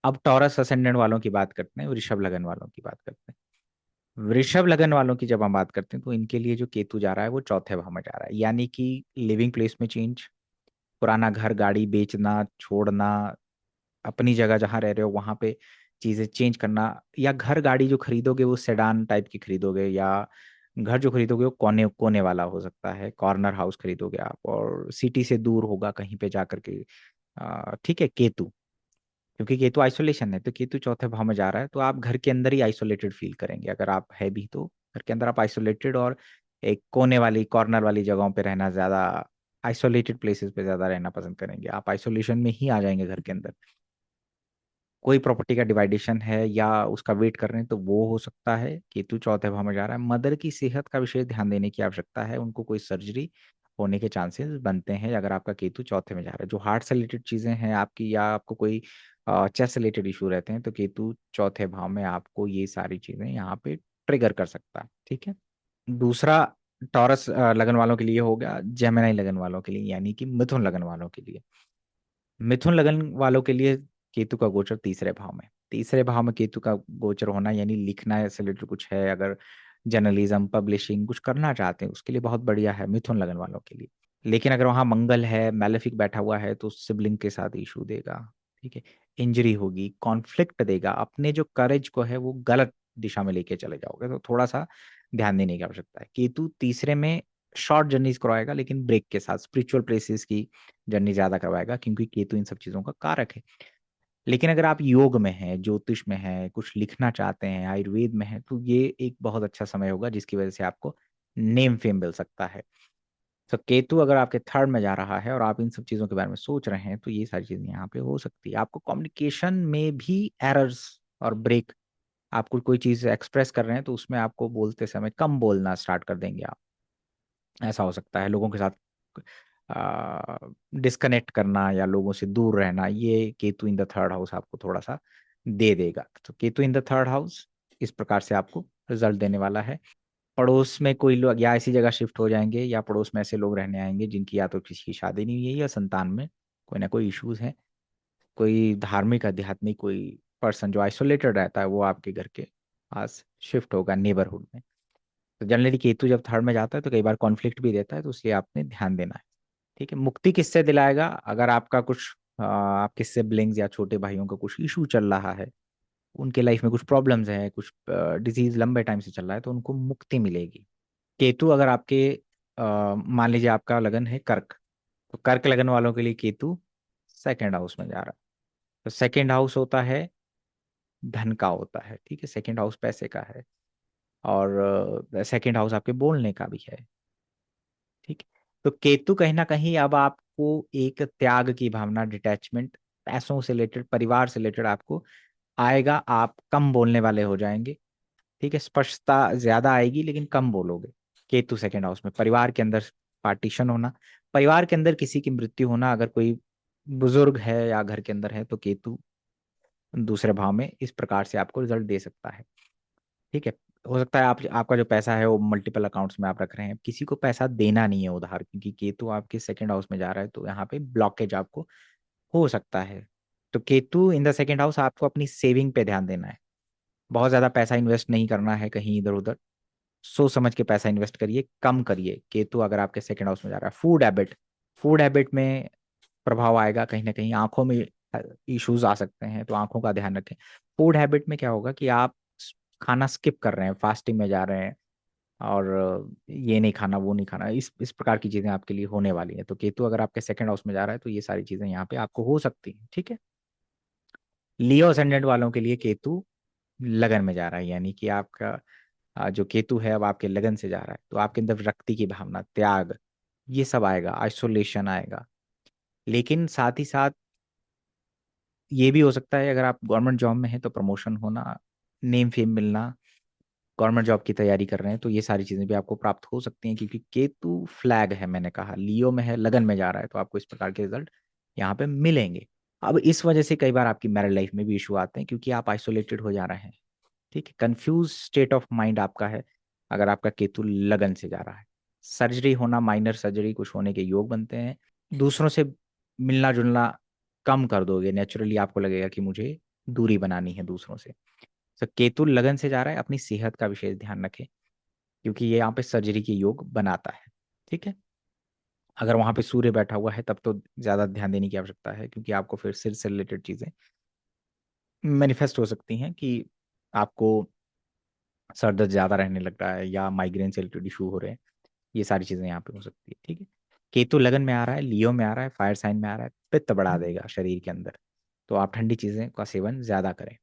अब टॉरस असेंडेंट वालों की बात करते हैं, वृषभ लगन वालों की बात करते हैं। वृषभ लगन वालों की जब हम बात करते हैं तो इनके लिए जो केतु जा रहा है वो चौथे भाव में जा रहा है, यानी कि लिविंग प्लेस में चेंज, पुराना घर गाड़ी बेचना छोड़ना, अपनी जगह जहां रह रहे हो वहां पे चीजें चेंज करना, या घर गाड़ी जो खरीदोगे वो सेडान टाइप की खरीदोगे, या घर जो खरीदोगे वो कोने कोने वाला हो सकता है, कॉर्नर हाउस खरीदोगे आप, और सिटी से दूर होगा कहीं पे जा करके। ठीक है, केतु, क्योंकि केतु आइसोलेशन है तो केतु चौथे भाव में जा रहा है, तो आप घर के अंदर ही आइसोलेटेड फील करेंगे, अगर आप है भी तो घर के अंदर आप आइसोलेटेड, और एक कोने वाली कॉर्नर वाली जगहों पे रहना ज्यादा, आइसोलेटेड प्लेसेस पे ज्यादा रहना पसंद करेंगे, आप आइसोलेशन में ही आ जाएंगे घर के अंदर। कोई प्रॉपर्टी का डिवाइडेशन है या उसका वेट कर रहे हैं तो वो हो सकता है। केतु चौथे भाव में जा रहा है, मदर की सेहत का विशेष ध्यान देने की आवश्यकता है, उनको कोई सर्जरी होने के चांसेस बनते हैं अगर आपका केतु चौथे में जा रहा है। जो हार्ट से रिलेटेड चीजें हैं आपकी, या आपको कोई चेस्ट से रिलेटेड इशू रहते हैं, तो केतु चौथे भाव में आपको ये सारी चीजें यहाँ पे ट्रिगर कर सकता है, ठीक है। दूसरा, टॉरस लगन वालों के लिए हो गया, जेमिनी लगन वालों के लिए, यानी कि मिथुन लगन वालों के लिए। मिथुन लगन वालों के लिए केतु का गोचर तीसरे भाव में, तीसरे भाव में केतु का गोचर होना यानी लिखना से रिलेटेड कुछ है, अगर जर्नलिज्म पब्लिशिंग कुछ करना चाहते हैं उसके लिए बहुत बढ़िया है मिथुन लगन वालों के लिए। लेकिन अगर वहां मंगल है, मैलेफिक बैठा हुआ है, तो सिबलिंग के साथ इशू देगा, ठीक है, इंजरी होगी, कॉन्फ्लिक्ट देगा, अपने जो करेज को है वो गलत दिशा में लेके चले जाओगे, तो थोड़ा सा ध्यान देने की आवश्यकता है। केतु तीसरे में शॉर्ट जर्नीज करवाएगा, लेकिन ब्रेक के साथ स्पिरिचुअल प्लेसेस की जर्नी ज्यादा करवाएगा, क्योंकि केतु इन सब चीजों का कारक है। लेकिन अगर आप योग में हैं, ज्योतिष में हैं, कुछ लिखना चाहते हैं, आयुर्वेद में हैं, तो ये एक बहुत अच्छा समय होगा जिसकी वजह से आपको नेम फेम मिल सकता है। तो केतु अगर आपके थर्ड में जा रहा है और आप इन सब चीजों के बारे में सोच रहे हैं, तो ये सारी चीजें यहाँ पे हो सकती है। आपको कम्युनिकेशन में भी एरर्स और ब्रेक, आपको कोई चीज एक्सप्रेस कर रहे हैं तो उसमें आपको बोलते समय कम बोलना स्टार्ट कर देंगे आप, ऐसा हो सकता है। लोगों के साथ डिस्कनेक्ट करना या लोगों से दूर रहना, ये Ketu in the third house आपको थोड़ा सा दे देगा। तो Ketu in the third house इस प्रकार से आपको रिजल्ट देने वाला है। पड़ोस में कोई लोग या ऐसी जगह शिफ्ट हो जाएंगे, या पड़ोस में ऐसे लोग रहने आएंगे जिनकी या तो किसी की शादी नहीं हुई है, या संतान में कोई ना कोई इश्यूज है। कोई धार्मिक आध्यात्मिक कोई पर्सन जो आइसोलेटेड रहता है वो आपके घर के पास शिफ्ट होगा नेबरहुड में। तो जनरली केतु जब थर्ड में जाता है तो कई बार कॉन्फ्लिक्ट भी देता है, तो इसलिए आपने ध्यान देना है, ठीक है। मुक्ति किससे दिलाएगा, अगर आपका कुछ आपके सिबलिंग्स या छोटे भाइयों का कुछ इशू चल रहा है, उनके लाइफ में कुछ प्रॉब्लम्स हैं, कुछ डिजीज लंबे टाइम से चल रहा है, तो उनको मुक्ति मिलेगी। केतु अगर आपके मान लीजिए आपका लगन है कर्क, तो कर्क लगन वालों के लिए केतु सेकंड हाउस में जा रहा है। तो सेकंड हाउस होता है धन का होता है, ठीक है, सेकंड हाउस पैसे का है, और सेकंड हाउस आपके बोलने का भी है, ठीक है। तो केतु कहीं ना कहीं अब आपको एक त्याग की भावना, डिटैचमेंट, पैसों से रिलेटेड, परिवार से रिलेटेड आपको आएगा, आप कम बोलने वाले हो जाएंगे, ठीक है। स्पष्टता ज्यादा आएगी लेकिन कम बोलोगे। केतु सेकंड हाउस में परिवार के अंदर पार्टीशन होना, परिवार के अंदर किसी की मृत्यु होना, अगर कोई बुजुर्ग है या घर के अंदर है, तो केतु दूसरे भाव में इस प्रकार से आपको रिजल्ट दे सकता है, ठीक है। हो सकता है आप आपका जो पैसा है वो मल्टीपल अकाउंट्स में आप रख रहे हैं, किसी को पैसा देना नहीं है उधार, क्योंकि केतु आपके सेकंड हाउस में जा रहा है, तो यहाँ पे ब्लॉकेज आपको हो सकता है। तो Ketu in the second house, आपको अपनी सेविंग पे ध्यान देना है, बहुत ज्यादा पैसा इन्वेस्ट नहीं करना है कहीं इधर उधर, सोच समझ के पैसा इन्वेस्ट करिए, कम करिए। केतु अगर आपके सेकंड हाउस में जा रहा है, फूड हैबिट, फूड हैबिट में प्रभाव आएगा, कहीं ना कहीं आंखों में इश्यूज आ सकते हैं, तो आंखों का ध्यान रखें। फूड हैबिट में क्या होगा कि आप खाना स्किप कर रहे हैं, फास्टिंग में जा रहे हैं, और ये नहीं खाना वो नहीं खाना, इस प्रकार की चीजें आपके लिए होने वाली हैं। तो केतु अगर आपके सेकंड हाउस में जा रहा है तो ये सारी चीजें यहाँ पे आपको हो सकती हैं, ठीक है। लियो असेंडेंट वालों के लिए केतु लगन में जा रहा है, यानी कि आपका जो केतु है अब आपके लगन से जा रहा है, तो आपके अंदर विरक्ति की भावना, त्याग, ये सब आएगा, आइसोलेशन आएगा। लेकिन साथ ही साथ ये भी हो सकता है, अगर आप गवर्नमेंट जॉब में हैं तो प्रमोशन होना, नेम फेम मिलना, गवर्नमेंट जॉब की तैयारी कर रहे हैं तो ये सारी चीजें भी आपको प्राप्त हो सकती हैं, क्योंकि केतु फ्लैग है, मैंने कहा लियो में है, लगन में जा रहा है, तो आपको इस प्रकार के रिजल्ट यहाँ पे मिलेंगे। अब इस वजह से कई बार आपकी मैरिड लाइफ में भी इशू आते हैं, क्योंकि आप आइसोलेटेड हो जा रहे हैं। ठीक है, कंफ्यूज स्टेट ऑफ माइंड आपका है अगर आपका केतु लगन से जा रहा है। सर्जरी होना, माइनर सर्जरी कुछ होने के योग बनते हैं। दूसरों से मिलना जुलना कम कर दोगे, नेचुरली आपको लगेगा कि मुझे दूरी बनानी है दूसरों से। तो केतु लगन से जा रहा है, अपनी सेहत का विशेष ध्यान रखें, क्योंकि ये यहाँ पे सर्जरी के योग बनाता है। ठीक है, अगर वहां पे सूर्य बैठा हुआ है तब तो ज्यादा ध्यान देने की आवश्यकता है, क्योंकि आपको फिर सिर से रिलेटेड चीजें मैनिफेस्ट हो सकती हैं कि आपको सर दर्द ज्यादा रहने लग रहा है या माइग्रेन से रिलेटेड इशू हो रहे हैं। ये सारी चीजें यहाँ पे हो सकती है। ठीक है, केतु लगन में आ रहा है, लियो में आ रहा है, फायर साइन में आ रहा है, पित्त बढ़ा देगा शरीर के अंदर, तो आप ठंडी चीजें का सेवन ज्यादा करें।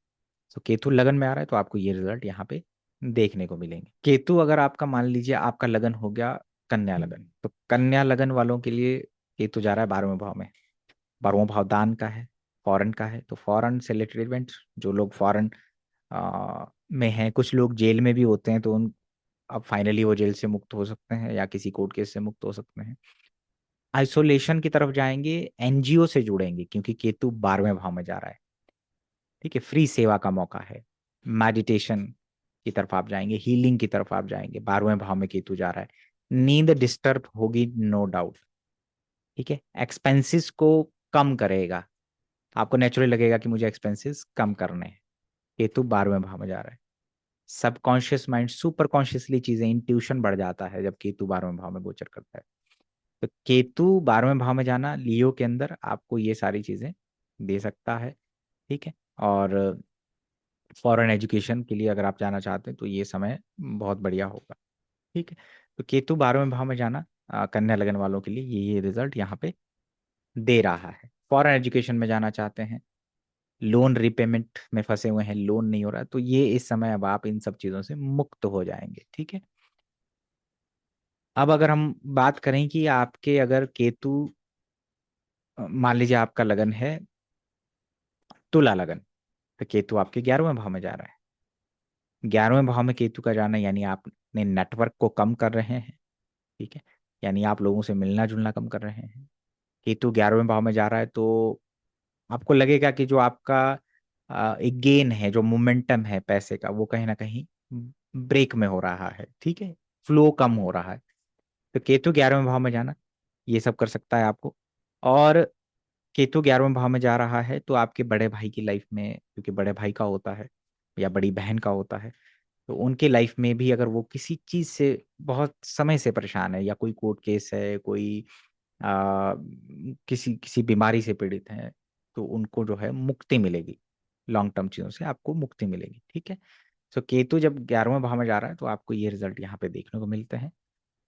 तो केतु लगन में आ रहा है तो आपको ये रिजल्ट यहाँ पे देखने को मिलेंगे। केतु अगर आपका मान लीजिए आपका लगन हो गया कन्या लगन, तो कन्या लगन वालों के लिए केतु जा रहा है 12वें भाव में। 12वां भाव दान का है, फॉरेन का है, तो फॉरेन से रिलेटेड इवेंट, जो लोग फॉरेन में हैं, कुछ लोग जेल में भी होते हैं, तो उन अब फाइनली वो जेल से मुक्त हो सकते हैं या किसी कोर्ट केस से मुक्त हो सकते हैं। आइसोलेशन की तरफ जाएंगे, एनजीओ से जुड़ेंगे, क्योंकि केतु 12वें भाव में जा रहा है। ठीक है, फ्री सेवा का मौका है, मेडिटेशन की तरफ आप जाएंगे, हीलिंग की तरफ आप जाएंगे। 12वें भाव में केतु जा रहा है, नींद डिस्टर्ब होगी नो डाउट। ठीक है, एक्सपेंसेस को कम करेगा, आपको नेचुरली लगेगा कि मुझे एक्सपेंसेस कम करने हैं। केतु 12वें भाव में जा रहा है, सबकॉन्शियस माइंड, सुपर कॉन्शियसली चीजें, इंट्यूशन बढ़ जाता है जब केतु 12वें भाव में गोचर करता है। तो केतु 12वें भाव में जाना लियो के अंदर आपको ये सारी चीजें दे सकता है। ठीक है, और फॉरेन एजुकेशन के लिए अगर आप जाना चाहते हैं तो ये समय बहुत बढ़िया होगा। ठीक है, तो केतु 12वें भाव में जाना कन्या लगन वालों के लिए ये रिजल्ट यहाँ पे दे रहा है। फॉरेन एजुकेशन में जाना चाहते हैं, लोन रिपेमेंट में फंसे हुए हैं, लोन नहीं हो रहा है, तो ये इस समय अब आप इन सब चीजों से मुक्त हो जाएंगे। ठीक है, अब अगर हम बात करें कि आपके अगर केतु मान लीजिए आपका लगन है तुला लगन, तो केतु आपके 11वें भाव में जा रहा है। 11वें भाव में केतु का जाना यानी आपने नेटवर्क को कम कर रहे हैं। ठीक है, यानी आप लोगों से मिलना जुलना कम कर रहे हैं। केतु 11वें भाव में जा रहा है तो आपको लगेगा कि जो आपका एक गेन है, जो मोमेंटम है पैसे का, वो कहीं ना कहीं ब्रेक में हो रहा है। ठीक है, फ्लो कम हो रहा है। तो केतु 11वें भाव में जाना ये सब कर सकता है आपको। और केतु 11वें भाव में जा रहा है तो आपके बड़े भाई की लाइफ में, क्योंकि बड़े भाई का होता है या बड़ी बहन का होता है, तो उनके लाइफ में भी अगर वो किसी चीज से बहुत समय से परेशान है, या कोई कोर्ट केस है, कोई आ, किसी किसी बीमारी से पीड़ित है, तो उनको जो है मुक्ति मिलेगी, लॉन्ग टर्म चीजों से आपको मुक्ति मिलेगी। ठीक है, तो केतु जब 11वें भाव में जा रहा है तो आपको ये रिजल्ट यहाँ पे देखने को मिलते हैं।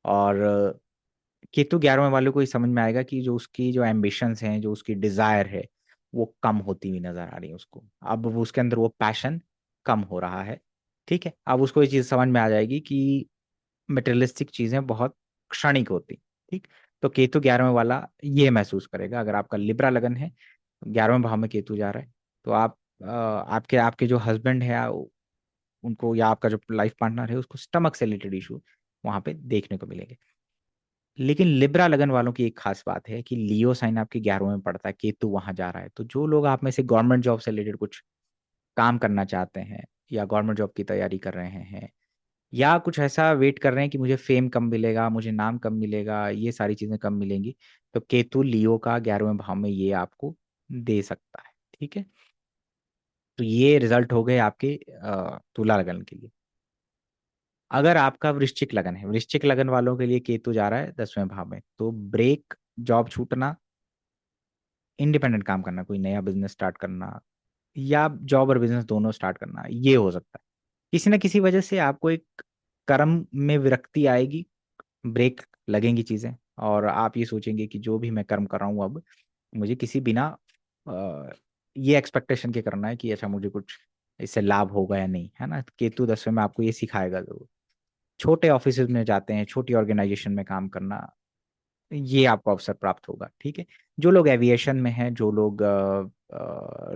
और केतु 11वें वाले को ये समझ में आएगा कि जो उसकी जो एम्बिशंस हैं, जो उसकी डिजायर है, वो कम होती हुई नजर आ रही है उसको। अब वो उसके अंदर वो पैशन कम हो रहा है। ठीक है, अब उसको ये चीज समझ में आ जाएगी कि मटेरियलिस्टिक चीजें बहुत क्षणिक होती। ठीक, तो केतु 11वें वाला ये महसूस करेगा। अगर आपका लिब्रा लगन है, 11वें भाव में केतु जा रहा है, तो आप आपके आपके जो हस्बैंड है उनको, या आपका जो लाइफ पार्टनर है उसको स्टमक से रिलेटेड इशू वहां पे देखने को मिलेंगे। लेकिन लिब्रा लगन वालों की एक खास बात है कि लियो साइन आपके 11वें में पड़ता है, केतु वहां जा रहा है, तो जो लोग आप में से गवर्नमेंट जॉब से रिलेटेड कुछ काम करना चाहते हैं, या गवर्नमेंट जॉब की तैयारी कर रहे हैं, या कुछ ऐसा वेट कर रहे हैं कि मुझे फेम कम मिलेगा, मुझे नाम कम मिलेगा, ये सारी चीजें कम मिलेंगी, तो केतु लियो का 11वें भाव में ये आपको दे सकता है। ठीक है, तो ये रिजल्ट हो गए आपके तुला लगन के लिए। अगर आपका वृश्चिक लगन है, वृश्चिक लगन वालों के लिए केतु जा रहा है 10वें भाव में, तो ब्रेक, जॉब छूटना, इंडिपेंडेंट काम करना, कोई नया बिजनेस स्टार्ट करना, या जॉब और बिजनेस दोनों स्टार्ट करना, ये हो सकता है। किसी न किसी वजह से आपको एक कर्म में विरक्ति आएगी, ब्रेक लगेंगी चीजें, और आप ये सोचेंगे कि जो भी मैं कर्म कर रहा हूँ अब मुझे किसी बिना ये एक्सपेक्टेशन के करना है कि अच्छा मुझे कुछ इससे लाभ होगा या नहीं, है ना। केतु 10वें में आपको ये सिखाएगा जरूर। छोटे ऑफिस में जाते हैं, छोटी ऑर्गेनाइजेशन में काम करना, ये आपको अवसर प्राप्त होगा। ठीक है, जो लोग एविएशन में हैं, जो लोग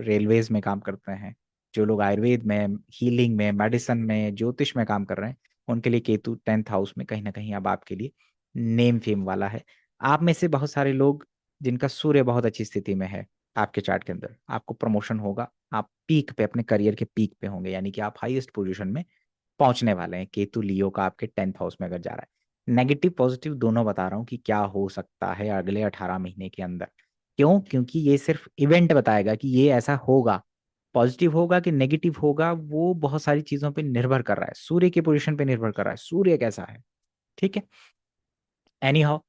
रेलवेज में काम करते हैं, जो लोग आयुर्वेद में, हीलिंग में, मेडिसिन में, ज्योतिष में काम कर रहे हैं, उनके लिए केतु 10th हाउस में कहीं ना कहीं अब आपके लिए नेम फेम वाला है। आप में से बहुत सारे लोग जिनका सूर्य बहुत अच्छी स्थिति में है आपके चार्ट के अंदर, आपको प्रमोशन होगा, आप पीक पे, अपने करियर के पीक पे होंगे, यानी कि आप हाईएस्ट पोजीशन में पहुंचने वाले हैं। केतु लियो का आपके 10th हाउस में अगर जा रहा है। नेगेटिव पॉजिटिव दोनों बता रहा हूँ कि क्या हो सकता है अगले 18 महीने के अंदर। क्यों? क्योंकि ये सिर्फ इवेंट बताएगा कि ये ऐसा होगा। पॉजिटिव होगा कि नेगेटिव होगा वो बहुत सारी चीजों पे निर्भर कर रहा है, सूर्य की पोजीशन पे निर्भर कर रहा है, सूर्य कैसा है। ठीक है। एनी हाउ,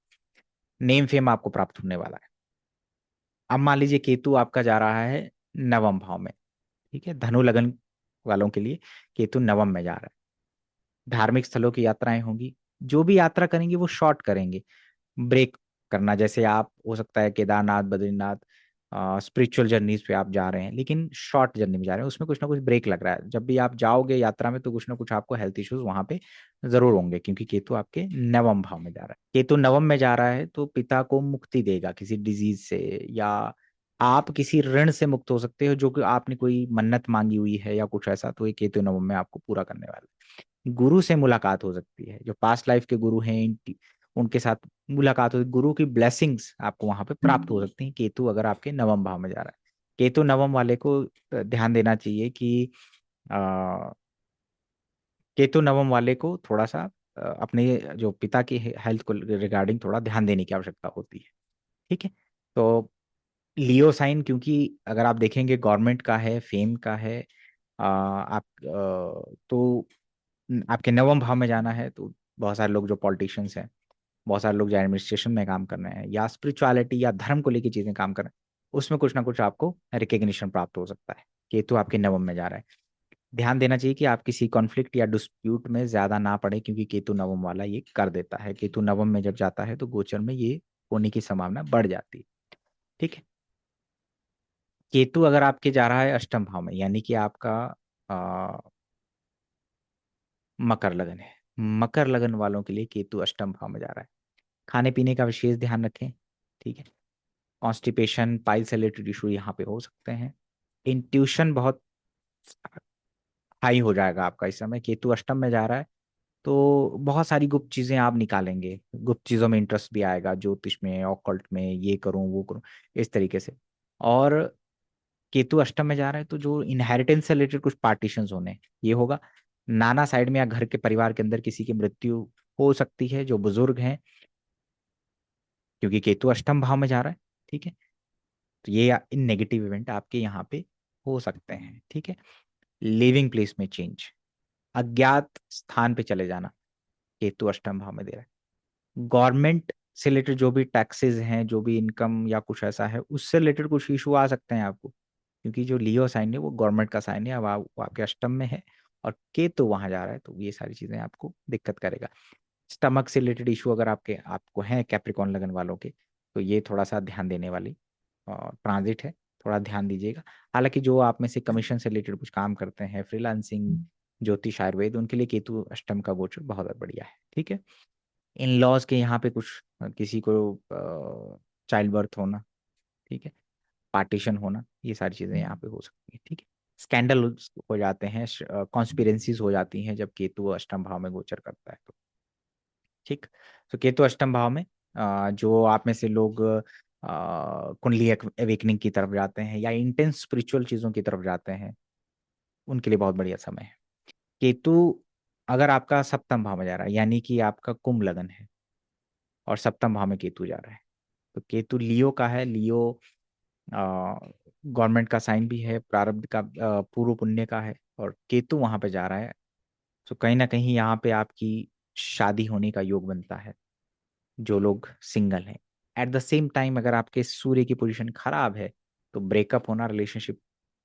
नेम फेम आपको प्राप्त होने वाला है। अब मान लीजिए केतु आपका जा रहा है नवम भाव में। ठीक है, धनु लगन वालों के लिए केतु नवम में जा रहा है। धार्मिक स्थलों की यात्राएं होंगी, जो भी यात्रा करेंगे वो शॉर्ट करेंगे। ब्रेक करना, जैसे आप हो सकता है केदारनाथ, बद्रीनाथ, स्पिरिचुअल जर्नीज पे आप जा रहे हैं, लेकिन शॉर्ट जर्नी में जा रहे हैं, उसमें कुछ ना कुछ ब्रेक लग रहा है। जब भी आप जाओगे यात्रा में तो कुछ ना कुछ आपको हेल्थ इश्यूज वहां पे जरूर होंगे, क्योंकि केतु आपके नवम भाव में जा रहा है। केतु नवम में जा रहा है तो पिता को मुक्ति देगा किसी डिजीज से, या आप किसी ऋण से मुक्त हो सकते हो जो कि आपने कोई मन्नत मांगी हुई है या कुछ ऐसा, तो ये केतु नवम में आपको पूरा करने वाला है। गुरु से मुलाकात हो सकती है, जो पास्ट लाइफ के गुरु हैं उनके साथ मुलाकात हो, गुरु की ब्लेसिंग्स आपको वहां पे प्राप्त हो सकती हैं, केतु अगर आपके नवम भाव में जा रहा है। केतु नवम वाले को ध्यान देना चाहिए कि अ, केतु नवम वाले को थोड़ा सा अपने जो पिता की हेल्थ को रिगार्डिंग थोड़ा ध्यान देने की आवश्यकता होती है। ठीक है। तो लियो साइन, क्योंकि अगर आप देखेंगे गवर्नमेंट का है, फेम का है, आप तो आपके नवम भाव में जाना है, तो बहुत सारे लोग जो पॉलिटिशियंस हैं, बहुत सारे लोग जो एडमिनिस्ट्रेशन में काम कर रहे हैं, या स्पिरिचुअलिटी या धर्म को लेकर चीजें काम कर रहे हैं, उसमें कुछ ना कुछ आपको रिकग्निशन प्राप्त हो सकता है। केतु आपके नवम में जा रहा है। ध्यान देना चाहिए कि आप किसी कॉन्फ्लिक्ट या डिस्प्यूट में ज्यादा ना पड़े, क्योंकि केतु नवम वाला ये कर देता है। केतु नवम में जब जाता है तो गोचर में ये होने की संभावना बढ़ जाती है। ठीक है। केतु अगर आपके जा रहा है अष्टम भाव में, यानी कि आपका आ, मकर लगन है, मकर लगन वालों के लिए केतु अष्टम भाव में जा रहा है। खाने पीने का विशेष ध्यान रखें। ठीक है। कॉन्स्टिपेशन, पाइल से रिलेटेड इशू यहाँ पे हो सकते हैं। इंट्यूशन बहुत हाई हो जाएगा आपका इस समय, केतु अष्टम में जा रहा है, तो बहुत सारी गुप्त चीजें आप निकालेंगे, गुप्त चीजों में इंटरेस्ट भी आएगा, ज्योतिष में, ऑकल्ट में, ये करूं वो करूं, इस तरीके से। और केतु अष्टम में जा रहा है तो जो इनहेरिटेंस से रिलेटेड कुछ पार्टीशंस होने, ये होगा। नाना साइड में या घर के परिवार के अंदर किसी की मृत्यु हो सकती है, जो बुजुर्ग हैं, क्योंकि केतु अष्टम भाव में जा रहा है। ठीक है। तो ये इन नेगेटिव इवेंट आपके यहाँ पे हो सकते हैं। ठीक है। लिविंग प्लेस में चेंज, अज्ञात स्थान पे चले जाना, केतु अष्टम भाव में दे रहा है। गवर्नमेंट से रिलेटेड जो भी टैक्सेस हैं, जो भी इनकम या कुछ ऐसा है, उससे रिलेटेड कुछ इशू आ सकते हैं आपको, क्योंकि जो लियो साइन है वो गवर्नमेंट का साइन है। अब वो आपके अष्टम में है और केतु वहां जा रहा है, तो ये सारी चीजें आपको दिक्कत करेगा। स्टमक से रिलेटेड इशू अगर आपको हैं कैप्रिकॉन लगन वालों के, तो ये थोड़ा सा ध्यान देने वाली ट्रांजिट है, थोड़ा ध्यान दीजिएगा। हालांकि जो आप में से कमीशन से रिलेटेड कुछ काम करते हैं, फ्रीलांसिंग, ज्योतिष, आयुर्वेद, उनके लिए केतु अष्टम का गोचर बहुत बढ़िया है। ठीक है। इन लॉज के यहाँ पे कुछ किसी को चाइल्ड बर्थ होना, ठीक है, पार्टीशन होना, ये सारी चीजें यहाँ पे हो सकती है। ठीक है। स्कैंडल हो जाते हैं, कॉन्स्पिरेंसीज हो जाती हैं जब केतु अष्टम भाव में गोचर करता है तो। ठीक। तो केतु अष्टम भाव में जो आप में से लोग कुंडली अवेकनिंग की तरफ जाते हैं या इंटेंस स्पिरिचुअल चीजों की तरफ जाते हैं, उनके लिए बहुत बढ़िया समय है। केतु अगर आपका सप्तम भाव में जा रहा है, यानी कि आपका कुंभ लगन है और सप्तम भाव में केतु जा रहा है, तो केतु लियो का है। लियो गवर्नमेंट का साइन भी है, प्रारब्ध का, पूर्व पुण्य का है, और केतु वहां पे जा रहा है, तो कहीं ना कहीं यहाँ पे आपकी शादी होने का योग बनता है, जो लोग सिंगल हैं। एट द सेम टाइम अगर आपके सूर्य की पोजीशन खराब है तो ब्रेकअप होना, रिलेशनशिप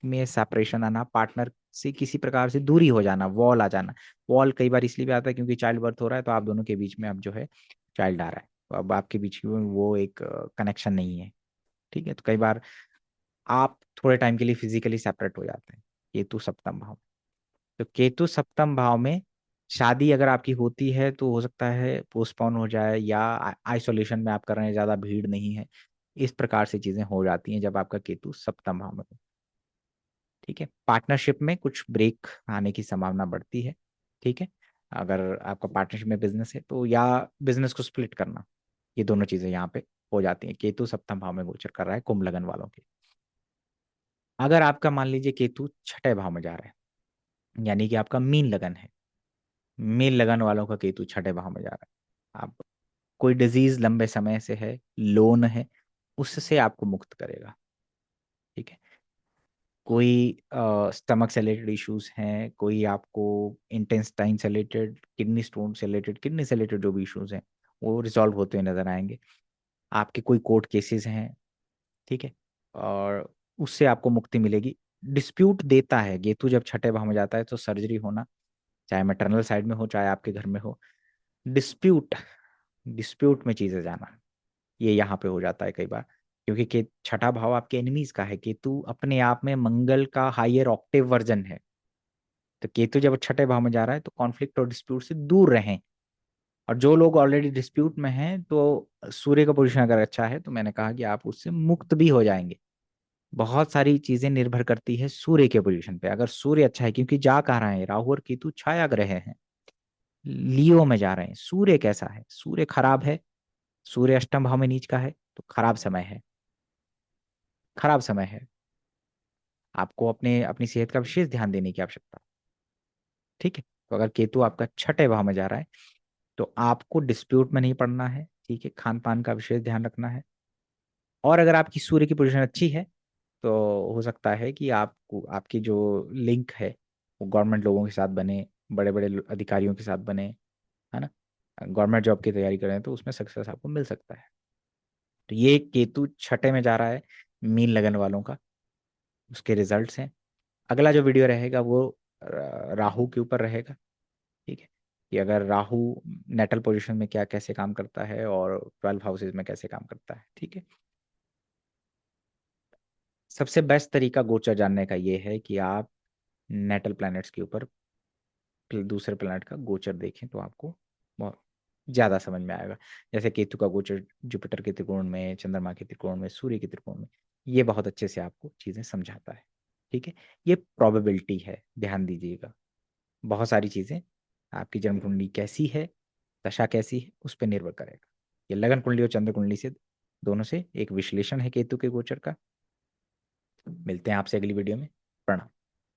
में सेपरेशन आना, पार्टनर से किसी प्रकार से दूरी हो जाना, वॉल आ जाना। वॉल कई बार इसलिए भी आता है क्योंकि चाइल्ड बर्थ हो रहा है, तो आप दोनों के बीच में अब जो है चाइल्ड आ रहा है, तो अब आपके बीच में वो एक कनेक्शन नहीं है। ठीक है। तो कई बार आप थोड़े टाइम के लिए फिजिकली सेपरेट हो जाते हैं। केतु सप्तम भाव, तो केतु सप्तम भाव में शादी अगर आपकी होती है तो हो सकता है पोस्टपोन हो जाए, या आइसोलेशन में आप कर रहे हैं, ज्यादा भीड़ नहीं है, इस प्रकार से चीजें हो जाती हैं जब आपका केतु सप्तम भाव में हो। ठीक है। पार्टनरशिप में कुछ ब्रेक आने की संभावना बढ़ती है। ठीक है। अगर आपका पार्टनरशिप में बिजनेस है तो, या बिजनेस को स्प्लिट करना, ये दोनों चीजें यहाँ पे हो जाती हैं। केतु सप्तम भाव में गोचर कर रहा है कुंभ लगन वालों के। अगर आपका मान लीजिए केतु छठे भाव में जा रहा है, यानी कि आपका मीन लगन है, मीन लगन वालों का केतु छठे भाव में जा रहा है, आप कोई डिजीज लंबे समय से है, लोन है, उससे आपको मुक्त करेगा। ठीक है। कोई स्टमक से रिलेटेड इश्यूज हैं, कोई आपको इंटेस्टाइन से रिलेटेड, किडनी स्टोन से रिलेटेड, किडनी से रिलेटेड जो भी इश्यूज हैं वो रिजॉल्व होते हुए नजर आएंगे। आपके कोई कोर्ट केसेस हैं, ठीक है, और उससे आपको मुक्ति मिलेगी। डिस्प्यूट देता है केतु जब छठे भाव में जाता है, तो सर्जरी होना, चाहे मैटरनल साइड में हो चाहे आपके घर में हो, डिस्प्यूट डिस्प्यूट में चीजें जाना, ये यहाँ पे हो जाता है कई बार। क्योंकि के छठा भाव आपके एनिमीज का है, केतु अपने आप में मंगल का हायर ऑक्टेव वर्जन है। तो केतु जब छठे भाव में जा रहा है तो कॉन्फ्लिक्ट और डिस्प्यूट से दूर रहें। और जो लोग ऑलरेडी डिस्प्यूट में हैं, तो सूर्य का पोजीशन अगर अच्छा है तो मैंने कहा कि आप उससे मुक्त भी हो जाएंगे। बहुत सारी चीजें निर्भर करती है सूर्य के पोजीशन पे। अगर सूर्य अच्छा है, क्योंकि जा कहाँ रहे हैं, राहु और केतु छाया ग्रह हैं, लियो में जा रहे हैं। सूर्य कैसा है? सूर्य खराब है, सूर्य अष्टम भाव में नीच का है, तो खराब समय है, खराब समय है। आपको अपने अपनी सेहत का विशेष ध्यान देने की आवश्यकता। ठीक है। तो अगर केतु आपका छठे भाव में जा रहा है तो आपको डिस्प्यूट में नहीं पड़ना है। ठीक है। खान पान का विशेष ध्यान रखना है। और अगर आपकी सूर्य की पोजीशन अच्छी है तो हो सकता है कि आपको, आपकी जो लिंक है वो गवर्नमेंट लोगों के साथ बने, बड़े बड़े अधिकारियों के साथ बने, है ना। गवर्नमेंट जॉब की तैयारी कर रहे हैं तो उसमें सक्सेस आपको मिल सकता है। तो ये केतु छठे में जा रहा है मीन लगन वालों का, उसके रिजल्ट्स हैं। अगला जो वीडियो रहेगा वो राहु के ऊपर रहेगा। ठीक है। कि अगर राहु नेटल पोजीशन में क्या कैसे काम करता है और 12 हाउसेज में कैसे काम करता है। ठीक है। सबसे बेस्ट तरीका गोचर जानने का ये है कि आप नेटल प्लैनेट्स के ऊपर दूसरे प्लैनेट का गोचर देखें, तो आपको बहुत ज्यादा समझ में आएगा। जैसे केतु का गोचर जुपिटर के त्रिकोण में, चंद्रमा के त्रिकोण में, सूर्य के त्रिकोण में, ये बहुत अच्छे से आपको चीजें समझाता है। ठीक है। ये प्रोबेबिलिटी है, ध्यान दीजिएगा। बहुत सारी चीजें, आपकी जन्म कुंडली कैसी है, दशा कैसी है, उस पर निर्भर करेगा। ये लगन कुंडली और चंद्र कुंडली से, दोनों से एक विश्लेषण है केतु के गोचर का। मिलते हैं आपसे अगली वीडियो में। प्रणाम।